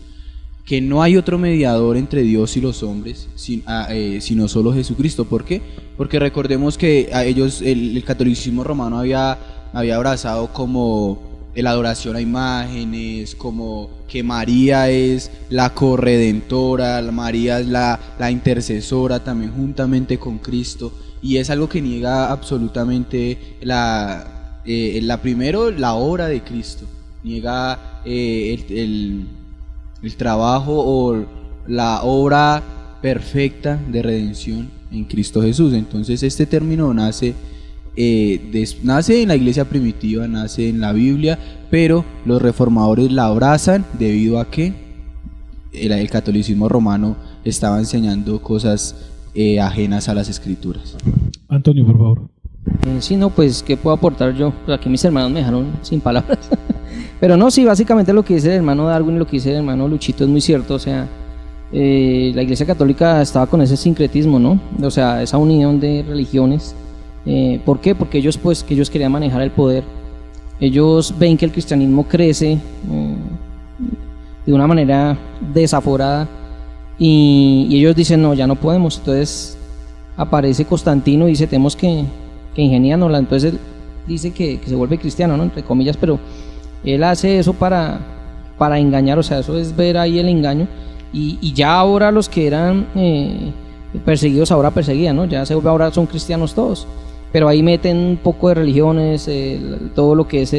que no hay otro mediador entre Dios y los hombres, sino solo Jesucristo. ¿Por qué? Porque recordemos que a ellos el catolicismo romano había abrazado como la adoración a imágenes, como que María es la corredentora, María es la intercesora también juntamente con Cristo, y es algo que niega absolutamente primero la obra de Cristo, niega el trabajo o la obra perfecta de redención en Cristo Jesús. Entonces este término nace en la iglesia primitiva, nace en la Biblia, pero los reformadores la abrazan debido a que el catolicismo romano estaba enseñando cosas ajenas a las escrituras. Antonio, por favor. Sí, no, pues, ¿qué puedo aportar yo? Pues aquí mis hermanos me dejaron sin palabras. Pero no, sí, básicamente lo que dice el hermano Darwin y lo que dice el hermano Luchito es muy cierto. O sea, la iglesia católica estaba con ese sincretismo, ¿no? O sea, esa unión de religiones. ¿Por qué? Porque ellos querían manejar el poder. Ellos ven que el cristianismo crece de una manera desaforada y ellos dicen no, ya no podemos. Entonces aparece Constantino y dice tenemos que ingeniárnosla. Entonces él dice que se vuelve cristiano, ¿no? Entre comillas, pero él hace eso para engañar. O sea, eso es ver ahí el engaño y ya ahora los que eran perseguidos ahora perseguían, ¿no? Ahora son cristianos todos. Pero ahí meten un poco de religiones, todo lo que es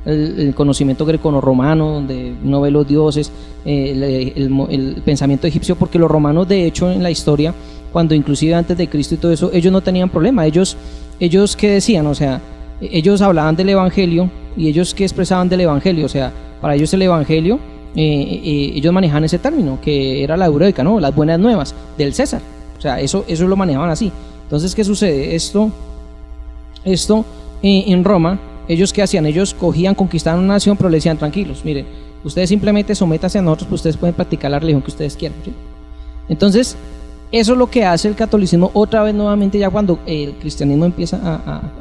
el conocimiento greco-romano, donde uno ve los dioses, el pensamiento egipcio, porque los romanos, de hecho, en la historia, cuando inclusive antes de Cristo y todo eso, ellos no tenían problema. Ellos ¿qué decían? O sea, ellos hablaban del evangelio, y ellos ¿qué expresaban del evangelio? O sea, para ellos el evangelio, ellos manejaban ese término, que era la eureka, ¿no? Las buenas nuevas del César. O sea, eso lo manejaban así. Entonces, ¿qué sucede? Esto en Roma, ¿ellos qué hacían? Ellos cogían, conquistaban una nación, pero le decían, tranquilos, miren, ustedes simplemente sométanse a nosotros, pues ustedes pueden practicar la religión que ustedes quieran, ¿sí? Entonces, eso es lo que hace el catolicismo otra vez nuevamente, ya cuando el cristianismo empieza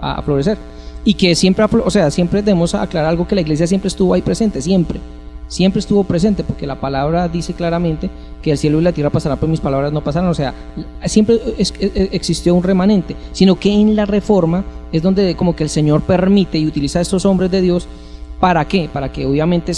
a florecer. Y que siempre, o sea, siempre debemos aclarar algo, que la iglesia siempre estuvo ahí presente, siempre estuvo presente, porque la palabra dice claramente que el cielo y la tierra pasarán, pero mis palabras no pasarán. O sea, siempre existió un remanente, sino que en la Reforma es donde como que el Señor permite y utiliza a estos hombres de Dios. ¿Para qué? Para que obviamente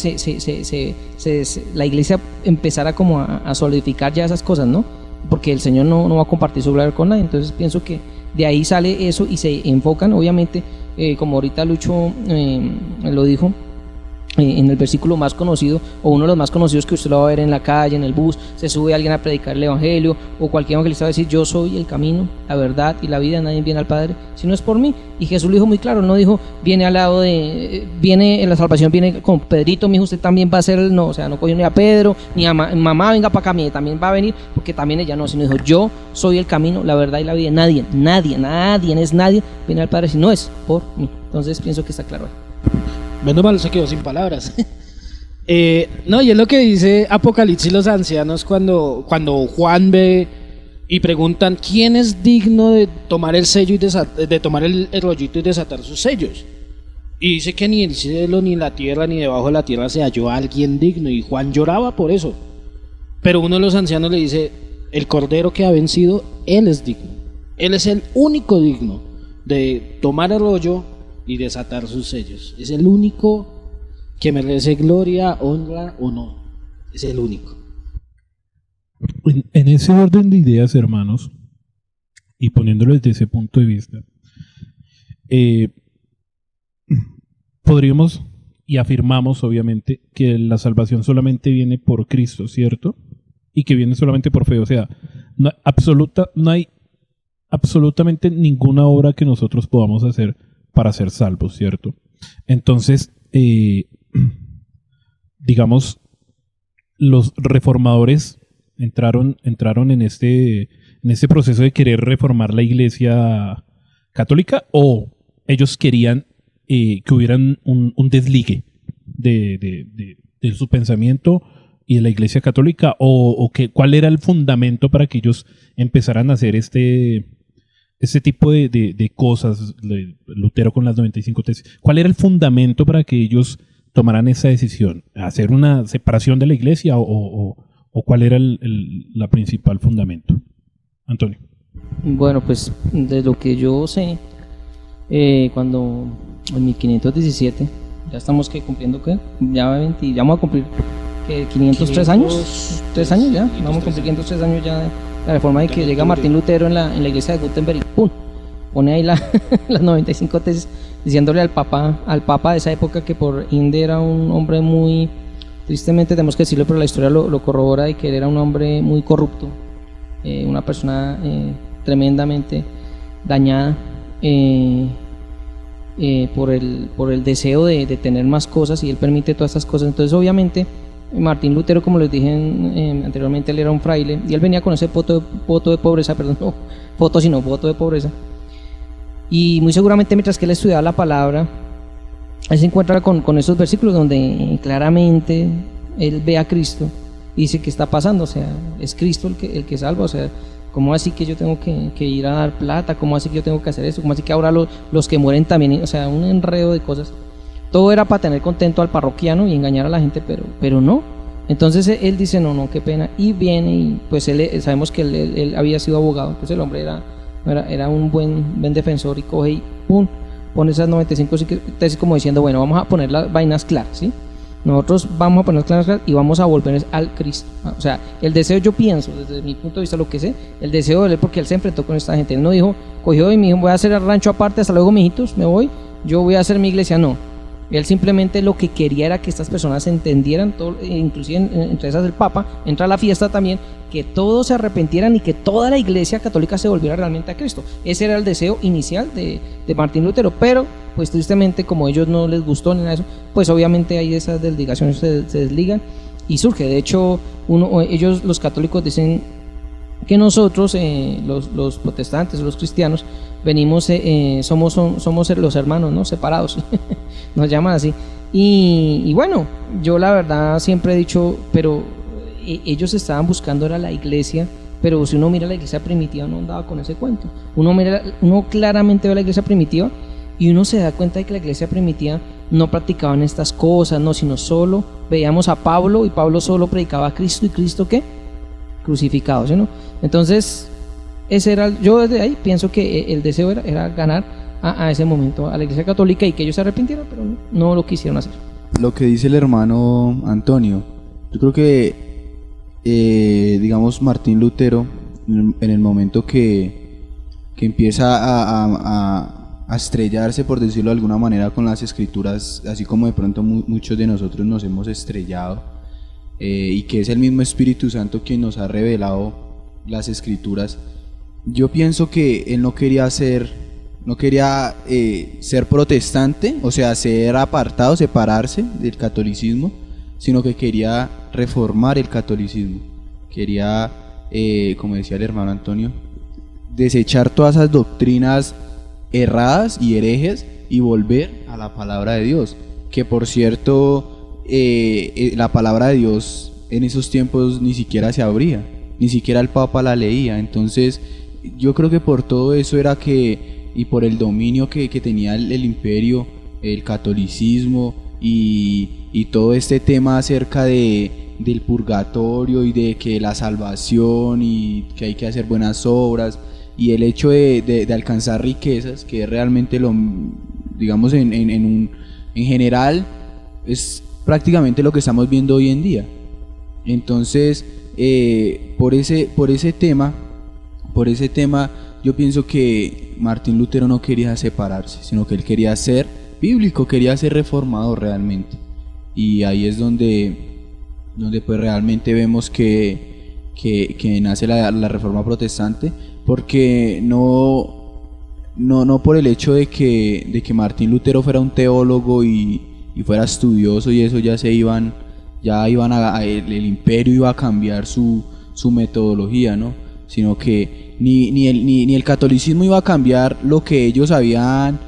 la iglesia empezara como a solidificar ya esas cosas, ¿no? Porque el Señor no va a compartir su gloria con nadie. Entonces pienso que de ahí sale eso, y se enfocan obviamente, como ahorita Lucho lo dijo, en el versículo más conocido, o uno de los más conocidos, que usted lo va a ver en la calle, en el bus, se sube alguien a predicar el evangelio, o cualquier evangelista va a decir, yo soy el camino, la verdad y la vida, nadie viene al Padre si no es por mí. Y Jesús lo dijo muy claro, no dijo, viene al lado viene, la salvación viene con Pedrito, mi hijo, usted también va a ser, no, o sea, no cogió ni a Pedro, ni a mamá, venga para acá, también va a venir, porque también ella no, sino dijo, yo soy el camino, la verdad y la vida, nadie viene al Padre si no es por mí. Entonces pienso que está claro ahí. Menos mal se quedó sin palabras. No, y es lo que dice Apocalipsis los ancianos cuando Juan ve y preguntan quién es digno de tomar el sello y de tomar el rollito y desatar sus sellos. Y dice que ni el cielo, ni la tierra, ni debajo de la tierra se halló alguien digno, y Juan lloraba por eso. Pero uno de los ancianos le dice, el Cordero que ha vencido, él es digno. Él es el único digno de tomar el rollo y desatar sus sellos. Es el único que merece gloria, honra o no. Es el único. En ese orden de ideas, hermanos, y poniéndolo desde ese punto de vista, podríamos y afirmamos obviamente que la salvación solamente viene por Cristo, ¿cierto? Y que viene solamente por fe. O sea, no hay absolutamente ninguna obra que nosotros podamos hacer para ser salvos, ¿cierto? Entonces, digamos, los reformadores entraron en este proceso de querer reformar la Iglesia católica, o ellos querían que hubieran un desligue de su pensamiento y de la Iglesia católica, o cuál era el fundamento para que ellos empezaran a hacer este tipo de cosas, Lutero con las 95 tesis. ¿Cuál era el fundamento para que ellos tomaran esa decisión? ¿Hacer una separación de la iglesia o cuál era la principal fundamento? Antonio. Bueno, pues de lo que yo sé, cuando en 1517, ya estamos cumpliendo, ¿qué? Ya vamos a cumplir 503 años, 3 años ya, vamos a cumplir 503 años ya. La reforma de que llega Martín Lutero en la iglesia de Gutenberg y ¡pum! Pone ahí las 95 tesis, diciéndole al papa de esa época, que por ende era un hombre muy, tristemente tenemos que decirlo, pero la historia lo corrobora, de que él era un hombre muy corrupto, una persona tremendamente dañada por el deseo de tener más cosas, y él permite todas estas cosas. Entonces obviamente Martín Lutero, como les dije anteriormente, él era un fraile, y él venía con ese voto de pobreza, voto de pobreza. Y muy seguramente mientras que él estudiaba la palabra, él se encuentra con esos versículos donde claramente él ve a Cristo y dice, ¿qué está pasando? O sea, es Cristo el que salva. O sea, ¿cómo así que yo tengo que ir a dar plata? ¿Cómo así que yo tengo que hacer eso? ¿Cómo así que ahora los que mueren también? O sea, un enredo de cosas. Todo era para tener contento al parroquiano y engañar a la gente, pero no. Entonces él dice, no, qué pena, y viene, y pues sabemos que él había sido abogado, entonces el hombre era un buen defensor, y coge y ¡pum! Pone esas 95 tesis como diciendo, bueno, vamos a poner las vainas claras, ¿sí? Nosotros vamos a poner las claras y vamos a volver al Cristo. O sea, el deseo, yo pienso, desde mi punto de vista, lo que sé, el deseo de él, porque él se enfrentó con esta gente. Él no dijo, cogió y me dijo, voy a hacer el rancho aparte, hasta luego, mijitos, me voy, yo voy a hacer mi iglesia. No, Él simplemente lo que quería era que estas personas entendieran, todo, inclusive entre esas el Papa, entra a la fiesta también, que todos se arrepintieran y que toda la Iglesia católica se volviera realmente a Cristo. Ese era el deseo inicial de Martín Lutero, pero pues tristemente como a ellos no les gustó ni nada de eso, pues obviamente ahí esas desligaciones se desligan y surge. De hecho, ellos los católicos dicen que nosotros, los protestantes, los cristianos, venimos, somos los hermanos, ¿no? Separados, nos llaman así. Y bueno, yo la verdad siempre he dicho, pero ellos estaban buscando era la iglesia, pero si uno mira la iglesia primitiva no andaba con ese cuento. Uno claramente ve la iglesia primitiva y uno se da cuenta de que la iglesia primitiva no practicaban estas cosas, no, sino solo veíamos a Pablo y Pablo solo predicaba a Cristo y Cristo ¿qué? Crucificado, ¿sí, no? Entonces ese era, yo desde ahí pienso que el deseo era ganar a ese momento a la Iglesia Católica y que ellos se arrepintieran, pero no lo quisieron hacer. Lo que dice el hermano Antonio, yo creo que digamos Martín Lutero en el momento que empieza a estrellarse, por decirlo de alguna manera, con las escrituras, así como de pronto muchos de nosotros nos hemos estrellado, y que es el mismo Espíritu Santo quien nos ha revelado las escrituras. Yo pienso que él no quería ser protestante, o sea, ser apartado, separarse del catolicismo, sino que quería reformar el catolicismo. Quería, como decía el hermano Antonio, desechar todas esas doctrinas erradas y herejes y volver a la palabra de Dios, que por cierto la palabra de Dios en esos tiempos ni siquiera se abría, ni siquiera el Papa la leía. Entonces yo creo que por todo eso era que, y por el dominio que tenía el imperio, el catolicismo y todo este tema acerca del purgatorio y de que la salvación y que hay que hacer buenas obras y el hecho de alcanzar riquezas, que realmente digamos en general es prácticamente lo que estamos viendo hoy en día. Entonces por ese tema yo pienso que Martín Lutero no quería separarse, sino que él quería ser bíblico, quería ser reformador realmente. Y ahí es donde pues realmente vemos que nace la reforma protestante, porque no por el hecho de que Martín Lutero fuera un teólogo y fuera estudioso y eso el imperio iba a cambiar su metodología, ¿no? Sino que ni el catolicismo iba a cambiar lo que ellos habían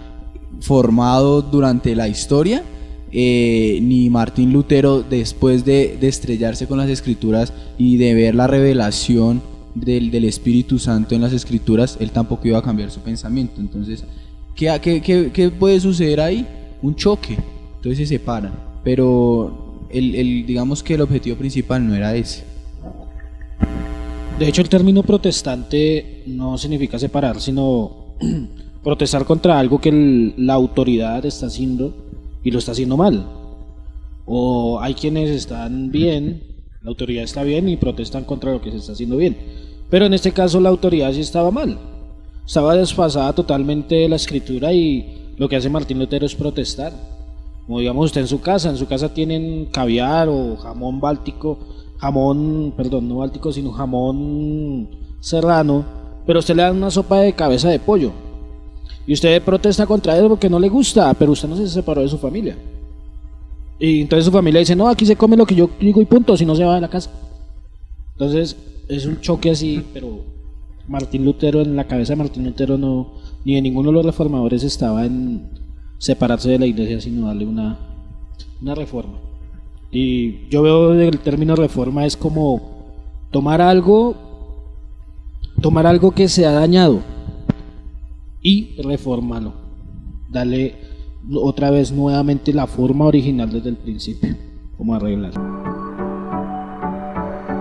formado durante la historia, ni Martín Lutero, después de estrellarse con las escrituras y de ver la revelación del Espíritu Santo en las escrituras, él tampoco iba a cambiar su pensamiento. Entonces, ¿qué puede suceder ahí? Un choque. Entonces se separan, pero digamos que el objetivo principal no era ese. De hecho, el término protestante no significa separar, sino protestar contra algo que la autoridad está haciendo y lo está haciendo mal. O hay quienes están bien, la autoridad está bien y protestan contra lo que se está haciendo bien. Pero en este caso la autoridad sí estaba mal. Estaba desfasada totalmente de la escritura y lo que hace Martín Lutero es protestar. Como digamos usted en su casa tienen caviar o jamón báltico, jamón serrano, pero usted le da una sopa de cabeza de pollo y usted protesta contra eso porque no le gusta, pero usted no se separó de su familia y entonces su familia dice no, aquí se come lo que yo digo y punto, si no se va de la casa. Entonces es un choque así, pero Martín Lutero, en la cabeza de Martín Lutero no, ni de ninguno de los reformadores estaba en separarse de la iglesia, sino darle una reforma. Y yo veo el término reforma es como tomar algo que se ha dañado y reformarlo, darle otra vez nuevamente la forma original desde el principio, como arreglar.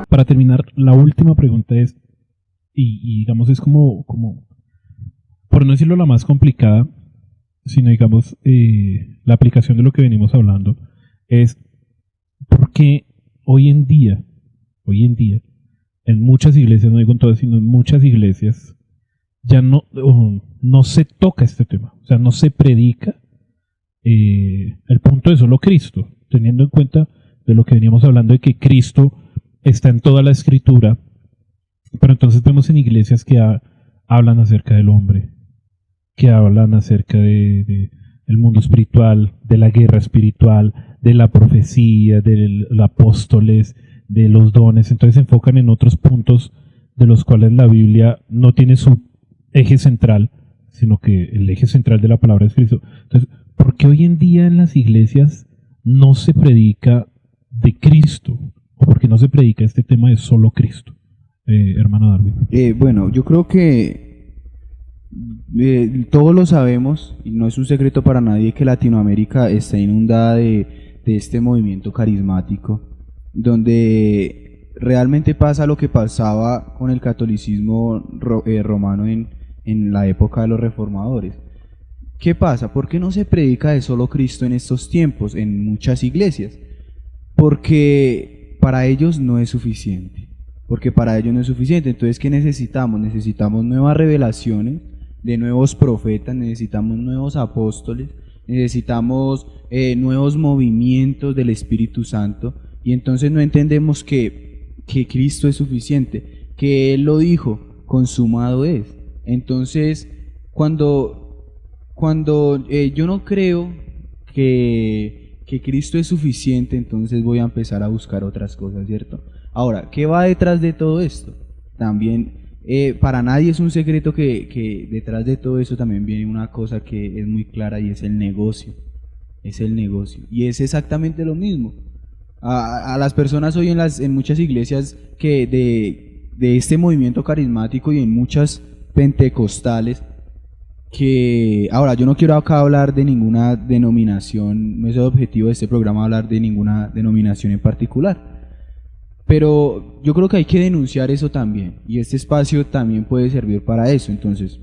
Para terminar, la última pregunta es, y digamos es como, por no decirlo la más complicada, sino digamos la aplicación de lo que venimos hablando, es porque hoy en día, en muchas iglesias, no digo en todas, sino en muchas iglesias, ya no se toca este tema, o sea, no se predica el punto de solo Cristo, teniendo en cuenta de lo que veníamos hablando de que Cristo está en toda la escritura, pero entonces vemos en iglesias que hablan acerca del hombre, que hablan acerca de el mundo espiritual, de la guerra espiritual, de la profecía, de los apóstoles, de los dones. Entonces se enfocan en otros puntos de los cuales la Biblia no tiene su eje central, sino que el eje central de la palabra es Cristo. Entonces, ¿por qué hoy en día en las iglesias no se predica de Cristo? ¿O por qué no se predica este tema de solo Cristo? Hermano Darwin. Bueno, yo creo que todos lo sabemos, y no es un secreto para nadie, que Latinoamérica está inundada de este movimiento carismático, donde realmente pasa lo que pasaba con el catolicismo romano en la época de los reformadores. ¿Qué pasa? ¿Por qué no se predica de solo Cristo en estos tiempos en muchas iglesias? Porque para ellos no es suficiente. Entonces, ¿qué necesitamos? Necesitamos nuevas revelaciones de nuevos profetas, necesitamos nuevos apóstoles, necesitamos nuevos movimientos del Espíritu Santo, y entonces no entendemos que Cristo es suficiente, que Él lo dijo, consumado es. Entonces, cuando yo no creo que Cristo es suficiente, entonces voy a empezar a buscar otras cosas, ¿cierto? Ahora, ¿qué va detrás de todo esto? También, para nadie es un secreto que detrás de todo eso también viene una cosa que es muy clara, y es el negocio. Y es exactamente lo mismo. A las personas hoy en muchas iglesias que de este movimiento carismático y en muchas pentecostales, que ahora yo no quiero acá hablar de ninguna denominación, no es el objetivo de este programa hablar de ninguna denominación en particular, pero yo creo que hay que denunciar eso también, y este espacio también puede servir para eso. Entonces,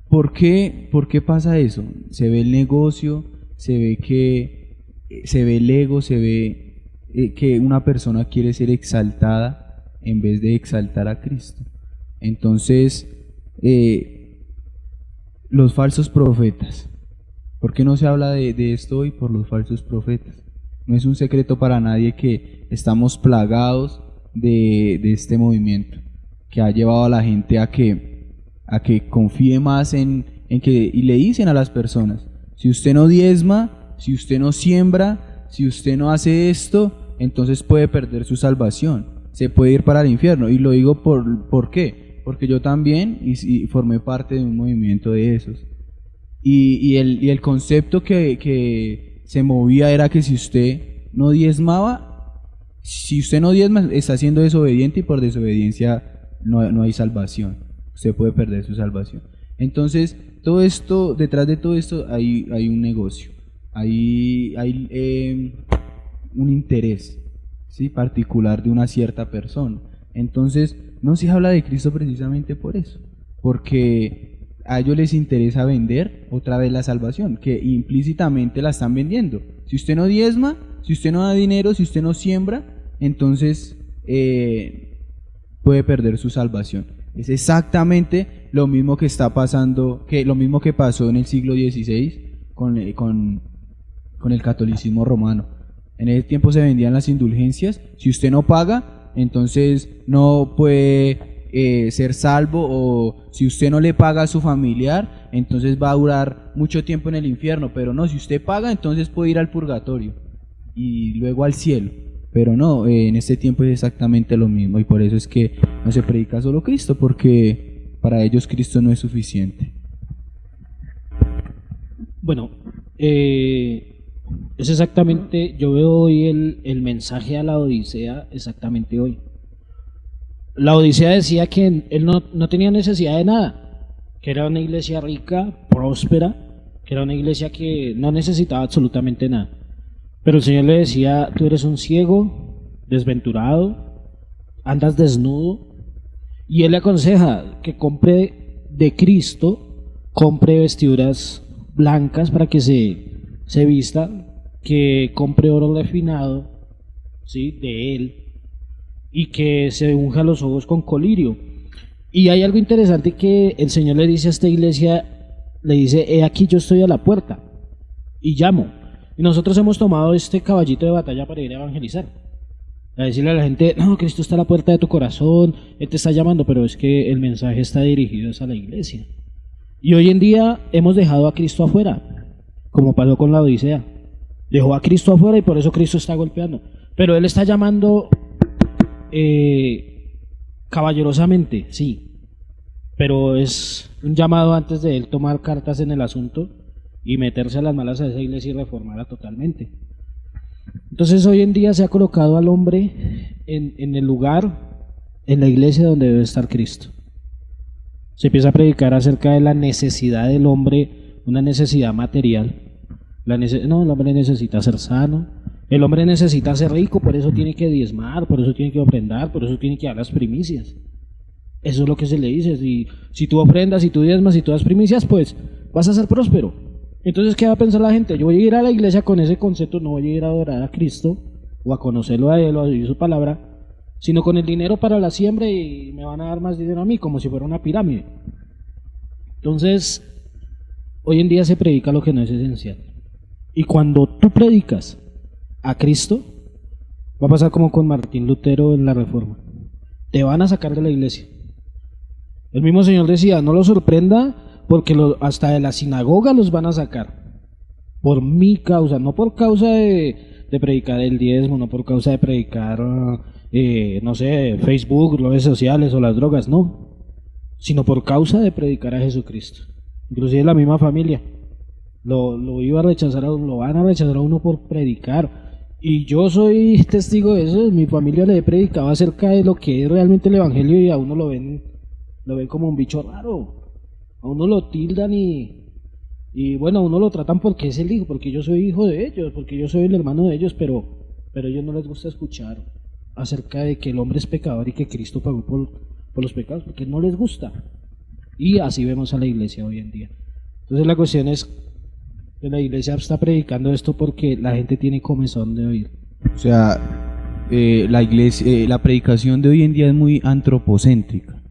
¿por qué pasa eso? Se ve el negocio, se ve el ego, se ve que una persona quiere ser exaltada en vez de exaltar a Cristo. Entonces, los falsos profetas. ¿Por qué no se habla de esto hoy? Por los falsos profetas. No es un secreto para nadie que estamos plagados de este movimiento, que ha llevado a la gente a que confíe más en que, y le dicen a las personas, si usted no diezma, si usted no siembra, si usted no hace esto, entonces puede perder su salvación, se puede ir para el infierno. Y lo digo ¿por qué? Porque yo también y formé parte de un movimiento de esos. Y el concepto que se movía era que si usted no diezma, está siendo desobediente, y por desobediencia no hay salvación. Usted puede perder su salvación. Entonces, todo esto, detrás de todo esto hay un negocio, hay un interés, ¿sí?, particular de una cierta persona. Entonces, no se habla de Cristo precisamente por eso, porque a ellos les interesa vender otra vez la salvación, que implícitamente la están vendiendo. Si usted no diezma, si usted no da dinero, si usted no siembra, entonces puede perder su salvación. Es exactamente lo mismo que está pasando, lo mismo que pasó en el siglo XVI con el catolicismo romano. En ese tiempo se vendían las indulgencias. Si usted no paga, entonces no puede ser salvo, o si usted no le paga a su familiar, entonces va a durar mucho tiempo en el infierno. Pero no, si usted paga, entonces puede ir al purgatorio y luego al cielo. Pero no, en este tiempo es exactamente lo mismo, y por eso es que no se predica solo Cristo, porque para ellos Cristo no es suficiente. Bueno, es exactamente, yo veo hoy el mensaje a la Odisea exactamente hoy. La Odisea decía que él no tenía necesidad de nada, que era una iglesia rica, próspera, que era una iglesia que no necesitaba absolutamente nada. Pero el Señor le decía, tú eres un ciego, desventurado, andas desnudo, y Él le aconseja que compre de Cristo, compre vestiduras blancas para que se vista, que compre oro refinado, ¿sí?, de Él, y que se unja los ojos con colirio. Y hay algo interesante que el Señor le dice a esta iglesia, le dice, he aquí yo estoy a la puerta y llamo. Y nosotros hemos tomado este caballito de batalla para ir a evangelizar, a decirle a la gente, no, Cristo está a la puerta de tu corazón, Él te está llamando, pero es que el mensaje está dirigido a la iglesia. Y hoy en día hemos dejado a Cristo afuera, como pasó con la Odisea. Dejó a Cristo afuera y por eso Cristo está golpeando. Pero Él está llamando caballerosamente, sí, pero es un llamado antes de Él tomar cartas en el asunto y meterse a las malas a esa iglesia y reformarla totalmente. Entonces hoy en día se ha colocado al hombre en el lugar, en la iglesia donde debe estar Cristo. Se empieza a predicar acerca de la necesidad del hombre, una necesidad material. No, el hombre necesita ser sano, el hombre necesita ser rico, por eso tiene que diezmar, por eso tiene que ofrendar, por eso tiene que dar las primicias. Eso es lo que se le dice. Si tú ofrendas, si tú diezmas, si tú das primicias, pues vas a ser próspero. Entonces, ¿qué va a pensar la gente? Yo voy a ir a la iglesia con ese concepto, no voy a ir a adorar a Cristo o a conocerlo a Él o a oír su palabra, sino con el dinero para la siembra y me van a dar más dinero a mí, como si fuera una pirámide. Entonces, hoy en día se predica lo que no es esencial. Y cuando tú predicas a Cristo, va a pasar como con Martín Lutero en la Reforma. Te van a sacar de la iglesia. El mismo Señor decía, no lo sorprenda porque hasta de la sinagoga los van a sacar. Por mi causa, no por causa de predicar el diezmo, no por causa de predicar, no sé, Facebook, redes sociales o las drogas, no. Sino por causa de predicar a Jesucristo. Inclusive la misma familia. Lo iba a rechazar, lo van a rechazar a uno por predicar. Y yo soy testigo de eso. Mi familia le he predicado acerca de lo que es realmente el evangelio y a uno lo ven como un bicho raro. A uno lo tildan y bueno, a uno lo tratan porque es el hijo, porque yo soy hijo de ellos, porque yo soy el hermano de ellos, pero a ellos no les gusta escuchar acerca de que el hombre es pecador y que Cristo pagó por los pecados, porque no les gusta. Y así vemos a la iglesia hoy en día. Entonces la cuestión es que la iglesia está predicando esto porque la gente tiene comezón de oír. O sea, la predicación de hoy en día es muy antropocéntrica,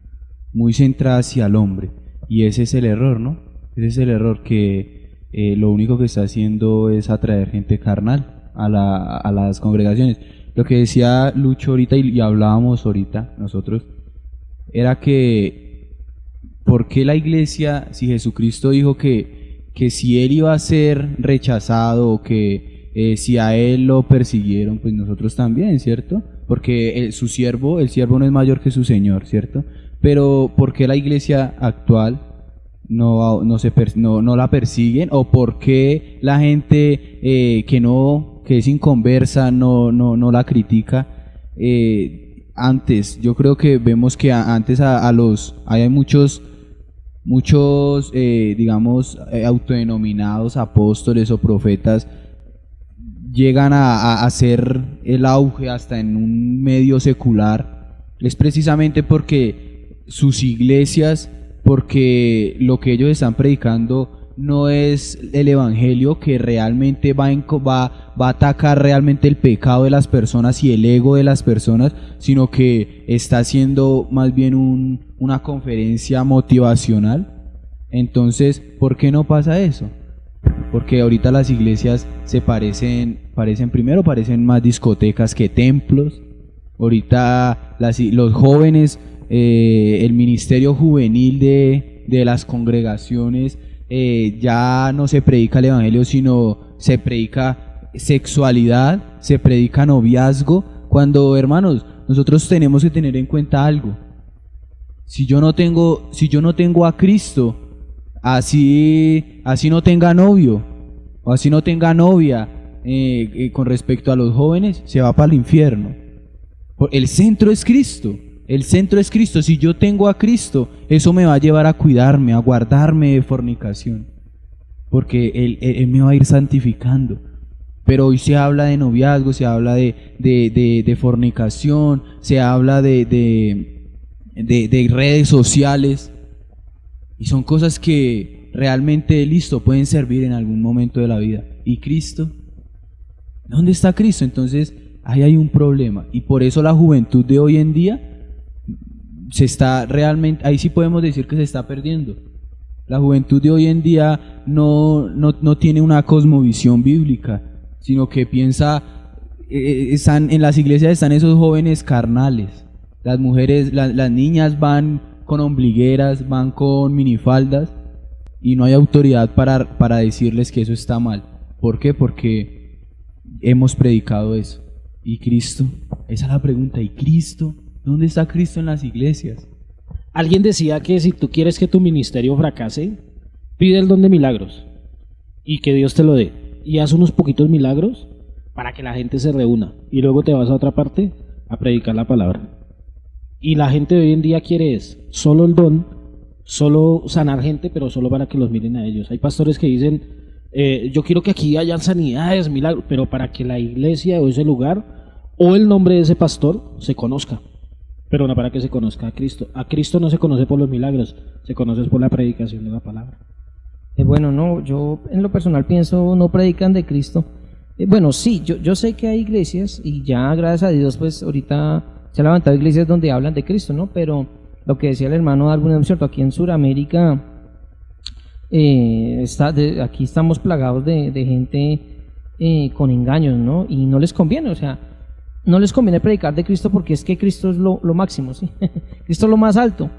muy centrada hacia el hombre, y ese es el error, ¿no? Ese es el error, que lo único que está haciendo es atraer gente carnal a las congregaciones. Lo que decía Lucho ahorita y hablábamos ahorita nosotros, era que ¿por qué la iglesia, si Jesucristo dijo que si Él iba a ser rechazado o que si a Él lo persiguieron, pues nosotros también, ¿cierto? Porque el siervo no es mayor que su Señor, ¿cierto? Pero ¿por qué la iglesia actual no la persiguen? ¿O por qué la gente que es inconversa no la critica? Antes, yo creo que vemos que antes hay muchos digamos, autodenominados apóstoles o profetas, llegan a hacer el auge hasta en un medio secular. Es precisamente porque sus iglesias, porque lo que ellos están predicando no es el evangelio que realmente va a atacar realmente el pecado de las personas y el ego de las personas, sino que está haciendo más bien una conferencia motivacional. Entonces, ¿por qué no pasa eso? Porque ahorita las iglesias parecen más discotecas que templos. Ahorita los jóvenes, el ministerio juvenil de las congregaciones, ya no se predica el evangelio, sino se predica sexualidad, se predica noviazgo, cuando, hermanos, nosotros tenemos que tener en cuenta algo. Si yo no tengo a Cristo, así no tenga novio o así no tenga novia, con respecto a los jóvenes, se va para el infierno. El centro es Cristo. El centro es Cristo. Si yo tengo a Cristo, eso me va a llevar a cuidarme, a guardarme de fornicación, porque Él me va a ir santificando. Pero hoy se habla de noviazgo, se habla de fornicación, se habla de redes sociales, y son cosas que realmente, pueden servir en algún momento de la vida. ¿Y Cristo? ¿Dónde está Cristo? Entonces, ahí hay un problema, y por eso la juventud de hoy en día ahí sí podemos decir que se está perdiendo. La juventud de hoy en día no tiene una cosmovisión bíblica, sino que piensa, en las iglesias están esos jóvenes carnales. Las mujeres, las niñas van con ombligueras, van con minifaldas y no hay autoridad para decirles que eso está mal. ¿Por qué? Porque hemos predicado eso. ¿Y Cristo? Esa es la pregunta. ¿Y Cristo? ¿Dónde está Cristo en las iglesias? Alguien decía que si tú quieres que tu ministerio fracase, pide el don de milagros y que Dios te lo dé. Y haz unos poquitos milagros para que la gente se reúna. Y luego te vas a otra parte a predicar la palabra. Y la gente de hoy en día quiere solo el don, solo sanar gente, pero solo para que los miren a ellos. Hay pastores que dicen, yo quiero que aquí hayan sanidades, milagros, pero para que la iglesia o ese lugar o el nombre de ese pastor se conozca. Pero no para que se conozca a Cristo. A Cristo no se conoce por los milagros, se conoce por la predicación de la palabra. Bueno, no, yo en lo personal pienso, no predican de Cristo. Bueno, sí, yo sé que hay iglesias y ya gracias a Dios pues ahorita se han levantado iglesias donde hablan de Cristo, ¿no? Pero lo que decía el hermano Darwin es cierto, aquí en Sudamérica aquí estamos plagados de gente con engaños, ¿no? Y no les conviene, o sea, no les conviene predicar de Cristo porque es que Cristo es lo máximo, ¿sí? Cristo es lo más alto.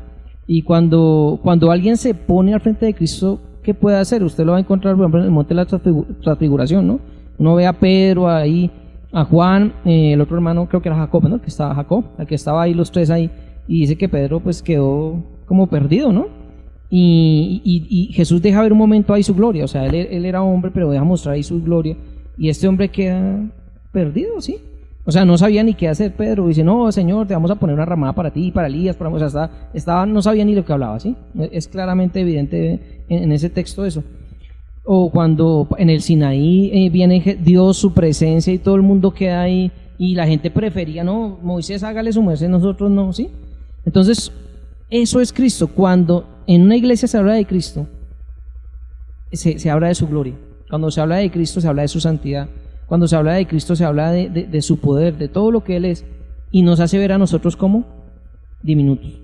Y cuando alguien se pone al frente de Cristo, ¿qué puede hacer? Usted lo va a encontrar, por ejemplo, en el monte de la transfiguración, ¿no? Uno ve a Pedro ahí, a Juan, el otro hermano creo que era Jacob, ¿no? Que estaba Jacob, el que estaba ahí, los tres ahí, y dice que Pedro pues quedó como perdido, ¿no? Y Jesús deja ver un momento ahí su gloria, o sea, él era hombre, pero deja mostrar ahí su gloria, y este hombre queda perdido, ¿sí? O sea, no sabía ni qué hacer Pedro, dice, no, Señor, te vamos a poner una ramada para ti, para Elías, o sea, no sabía ni lo que hablaba, ¿sí? Es claramente evidente en ese texto eso. O cuando en el Sinaí viene Dios, su presencia y todo el mundo queda ahí y la gente prefería, no, Moisés hágale su merced, nosotros no, ¿sí? Entonces, eso es Cristo. Cuando en una iglesia se habla de Cristo, se habla de su gloria. Cuando se habla de Cristo, se habla de su santidad. Cuando se habla de Cristo, se habla de su poder, de todo lo que Él es. Y nos hace ver a nosotros como diminutos.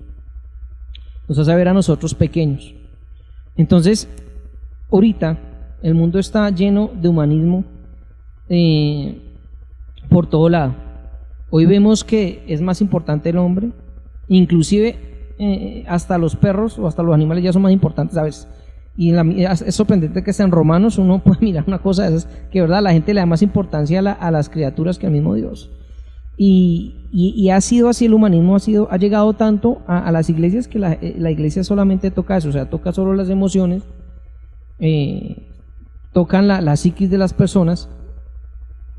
Nos hace ver a nosotros pequeños. Entonces, ahorita el mundo está lleno de humanismo por todo lado. Hoy vemos que es más importante el hombre, inclusive hasta los perros o hasta los animales ya son más importantes, ¿sabes? Y es sorprendente que hasta en Romanos uno puede mirar una cosa de esas, que verdad la gente le da más importancia a las criaturas que al mismo Dios. Y ha sido así, el humanismo ha llegado tanto a las iglesias que la iglesia solamente toca eso, o sea, toca solo las emociones, tocan la psiquis de las personas,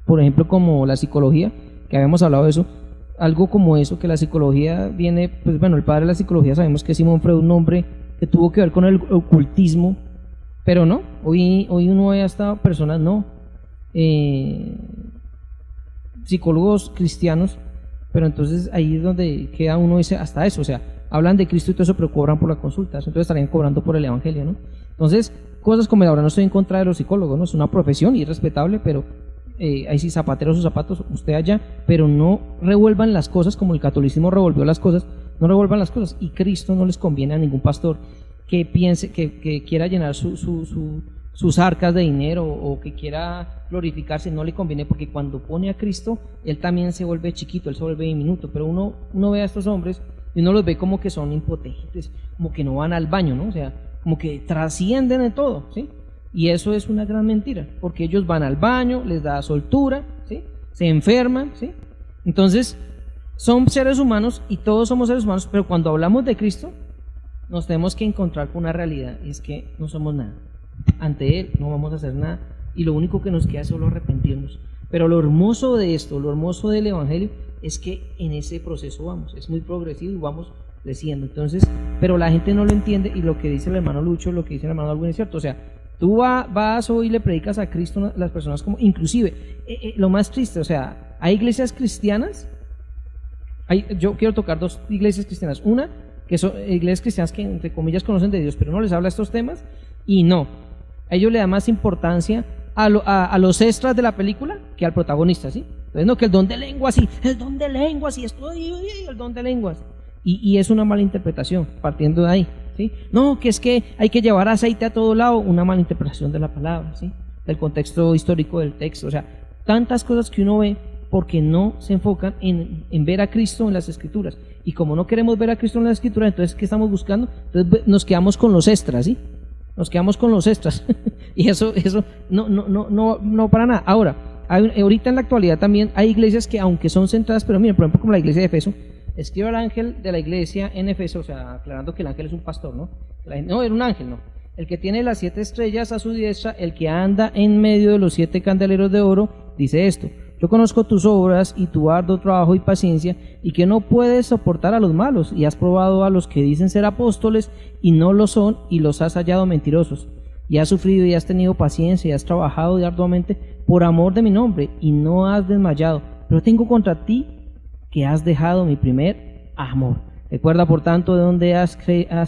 por ejemplo como la psicología, que habíamos hablado de eso, algo como eso, que la psicología viene, pues bueno, el padre de la psicología sabemos que es Sigmund Freud, un hombre que tuvo que ver con el ocultismo, pero no, hoy uno ve hasta personas, no, psicólogos cristianos, pero entonces ahí es donde queda uno, dice hasta eso, o sea, hablan de Cristo y todo eso, pero cobran por la consulta, entonces estarían cobrando por el evangelio, ¿no? Entonces, cosas como ahora no estoy en contra de los psicólogos, ¿no? Es una profesión y es respetable, pero ahí sí, zapatero sus zapatos, usted allá, pero no revuelvan las cosas como el catolicismo revolvió las cosas, no revuelvan las cosas, y Cristo no les conviene a ningún pastor que piense, que quiera llenar sus arcas de dinero o que quiera glorificarse, no le conviene, porque cuando pone a Cristo, él también se vuelve chiquito, él se vuelve diminuto, pero uno ve a estos hombres y uno los ve como que son impotentes, como que no van al baño, ¿no? O sea, como que trascienden de todo, ¿sí? Y eso es una gran mentira, porque ellos van al baño, les da soltura, ¿sí? Se enferman, ¿sí? Entonces, son seres humanos y todos somos seres humanos, pero cuando hablamos de Cristo, nos tenemos que encontrar con una realidad, y es que no somos nada. Ante Él no vamos a hacer nada, y lo único que nos queda es solo arrepentirnos. Pero lo hermoso de esto, lo hermoso del Evangelio, es que en ese proceso vamos, es muy progresivo y vamos creciendo. Entonces, pero la gente no lo entiende, y lo que dice el hermano Lucho, lo que dice el hermano Alvin es cierto, o sea, tú vas hoy y le predicas a Cristo a las personas como, inclusive, lo más triste, o sea, hay iglesias cristianas, yo quiero tocar dos iglesias cristianas, una que son iglesias cristianas que entre comillas conocen de Dios, pero no les habla estos temas, y no, a ellos le da más importancia a los extras de la película que al protagonista, ¿sí? Entonces no, que el don de lenguas y el don de lenguas y esto y el don de lenguas, y es una mala interpretación partiendo de ahí. ¿sí? No, que es que hay que llevar aceite a todo lado, una mala interpretación de la palabra, ¿sí? Del contexto histórico del texto, o sea, tantas cosas que uno ve porque no se enfocan en ver a Cristo en las Escrituras. Y como no queremos ver a Cristo en las Escrituras, entonces, ¿qué estamos buscando? Entonces nos quedamos con los extras, ¿sí? Nos quedamos con los extras. Y eso no para nada. Ahora, ahorita en la actualidad también hay iglesias que, aunque son centradas, pero miren, por ejemplo, como la iglesia de Efeso, escribe al ángel de la iglesia en Efeso, o sea, aclarando que el ángel es un pastor, ¿no? No, era un ángel, no. El que tiene las 7 estrellas a su diestra, el que anda en medio de los 7 candeleros de oro, dice esto: yo conozco tus obras y tu arduo trabajo y paciencia, y que no puedes soportar a los malos, y has probado a los que dicen ser apóstoles y no lo son, y los has hallado mentirosos. Y has sufrido y has tenido paciencia y has trabajado arduamente por amor de mi nombre, y no has desmayado. Pero tengo contra ti que has dejado mi primer amor. Recuerda, por tanto, de dónde has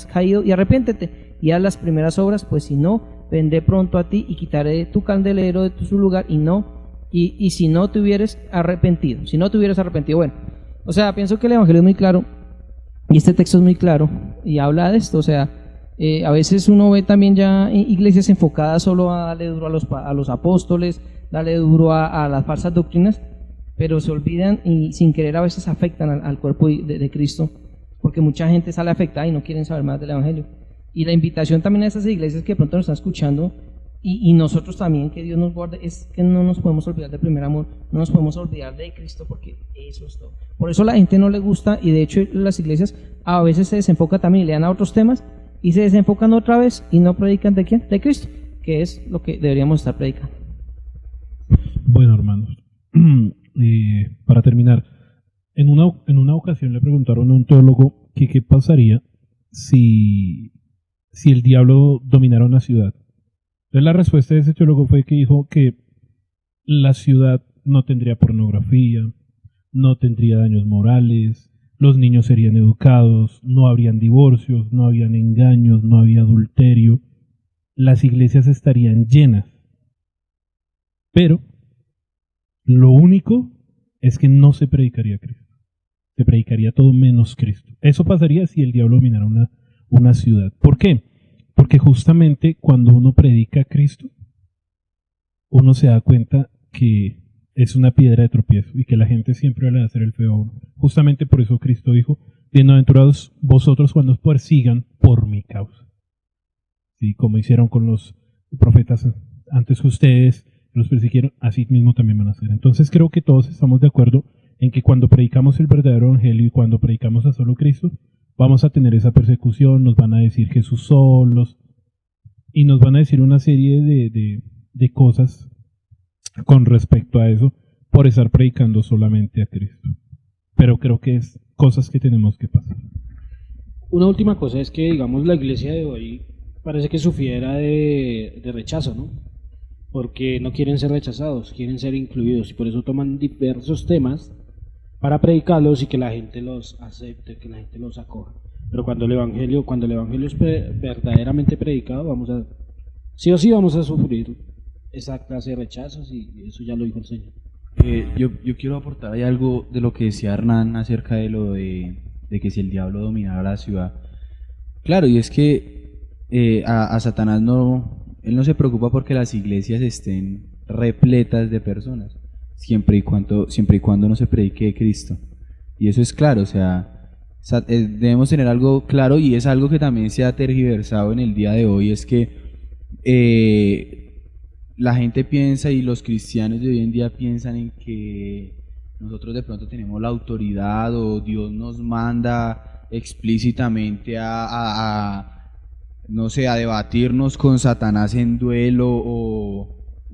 caído, y arrepiéntete, y haz las primeras obras, pues si no, vendré pronto a ti y quitaré tu candelero de su lugar, y si no te hubieras arrepentido, bueno, o sea, pienso que el Evangelio es muy claro, y este texto es muy claro, y habla de esto, o sea, a veces uno ve también ya iglesias enfocadas solo a darle duro a los apóstoles, darle duro a las falsas doctrinas, pero se olvidan y sin querer a veces afectan al cuerpo de Cristo, porque mucha gente sale afectada y no quieren saber más del Evangelio. Y la invitación también a esas iglesias que de pronto nos están escuchando, y nosotros también, que Dios nos guarde, es que no nos podemos olvidar del primer amor, no nos podemos olvidar de Cristo, porque eso es todo. Por eso la gente no le gusta, y de hecho las iglesias a veces se desenfocan también y le dan a otros temas, y se desenfocan otra vez y no predican ¿de quién? De Cristo, que es lo que deberíamos estar predicando. Bueno, hermanos, para terminar, en una ocasión le preguntaron a un teólogo que qué pasaría si el diablo dominara una ciudad. Entonces la respuesta de ese teólogo fue que dijo que la ciudad no tendría pornografía, no tendría daños morales, los niños serían educados, no habrían divorcios, no habrían engaños, no había adulterio, las iglesias estarían llenas. Pero lo único es que no se predicaría Cristo, se predicaría todo menos Cristo. Eso pasaría si el diablo dominara una ciudad. ¿Por qué? Porque justamente cuando uno predica a Cristo, uno se da cuenta que es una piedra de tropiezo y que la gente siempre le va a hacer el feo a uno. Justamente por eso Cristo dijo: bienaventurados vosotros cuando os persigan por mi causa. Sí, como hicieron con los profetas antes que ustedes, los persiguieron, así mismo también van a hacer. Entonces creo que todos estamos de acuerdo en que cuando predicamos el verdadero evangelio y cuando predicamos a solo Cristo, vamos a tener esa persecución, nos van a decir Jesús solos, y nos van a decir una serie de cosas con respecto a eso por estar predicando solamente a Cristo. Pero creo que es cosas que tenemos que pasar. Una última cosa es que, digamos, la iglesia de hoy parece que sufriera de rechazo, ¿no? Porque no quieren ser rechazados, quieren ser incluidos, y por eso toman diversos temas para predicarlos y que la gente los acepte, que la gente los acoja. Pero cuando el evangelio es verdaderamente predicado, sí o sí vamos a sufrir esa clase de rechazos, y eso ya lo dijo el Señor. Yo quiero aportar ahí algo de lo que decía Hernán acerca de lo de que si el diablo dominara la ciudad. Claro, y es que a Satanás él no se preocupa porque las iglesias estén repletas de personas, siempre y cuando no se predique de Cristo. Y eso es claro, o sea, debemos tener algo claro, y es algo que también se ha tergiversado en el día de hoy, es que la gente piensa, y los cristianos de hoy en día piensan en que nosotros de pronto tenemos la autoridad, o Dios nos manda explícitamente no sé, a debatirnos con Satanás en duelo,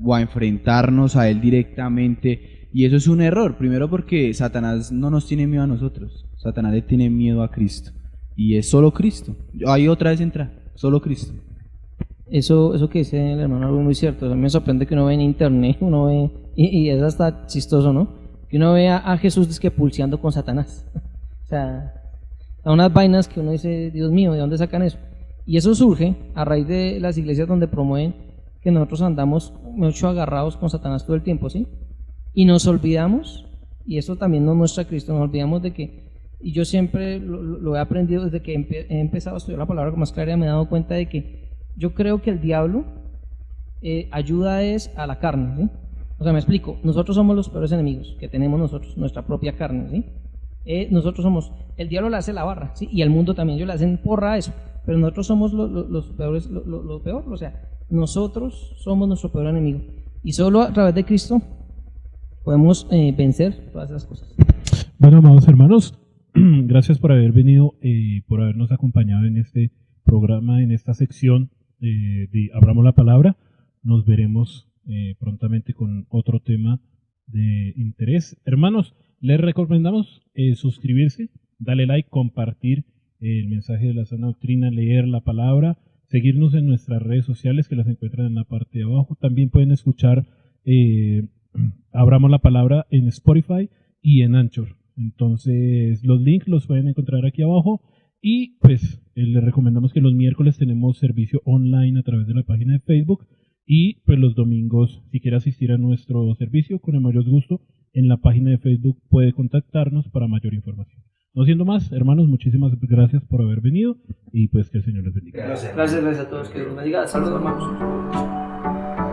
o a enfrentarnos a él directamente, y eso es un error. Primero porque Satanás no nos tiene miedo a nosotros, Satanás le tiene miedo a Cristo, y es solo Cristo. Ahí otra vez entra, solo Cristo. Eso que dice el hermano algo muy cierto. A mí me sorprende que uno ve en internet, uno ve, y es hasta chistoso, ¿no? Que uno ve a Jesús pulseando con Satanás. O sea, a unas vainas que uno dice, Dios mío, ¿de dónde sacan eso? Y eso surge a raíz de las iglesias donde promueven que nosotros andamos mucho agarrados con Satanás todo el tiempo, ¿sí? Y nos olvidamos, y eso también nos muestra Cristo, nos olvidamos de que y yo siempre lo he aprendido desde que he empezado a estudiar la palabra con más claridad, me he dado cuenta de que yo creo que el diablo ayuda es a la carne, ¿sí? O sea, me explico, nosotros somos los peores enemigos que tenemos nosotros, nuestra propia carne, ¿sí? Nosotros somos, el diablo le hace la barra, ¿sí? Y al mundo también, ellos le hacen porra a eso, pero nosotros somos los peores, lo peor, o sea, nosotros somos nuestro peor enemigo, y solo a través de Cristo podemos vencer todas esas cosas. Bueno, amados hermanos, gracias por haber venido, por habernos acompañado en este programa, en esta sección de Abramos la Palabra. Nos veremos prontamente con otro tema de interés. Hermanos, les recomendamos suscribirse, darle like, compartir el mensaje de la sana doctrina, leer la palabra, seguirnos en nuestras redes sociales que las encuentran en la parte de abajo. También pueden escuchar Abramos la Palabra en Spotify y en Anchor. Entonces los links los pueden encontrar aquí abajo y pues les recomendamos que los miércoles tenemos servicio online a través de la página de Facebook y pues los domingos, si quiere asistir a nuestro servicio, con el mayor gusto en la página de Facebook puede contactarnos para mayor información. No siendo más, hermanos, muchísimas gracias por haber venido y pues que el Señor les bendiga. Gracias a todos, que Dios los bendiga. Saludos, hermanos.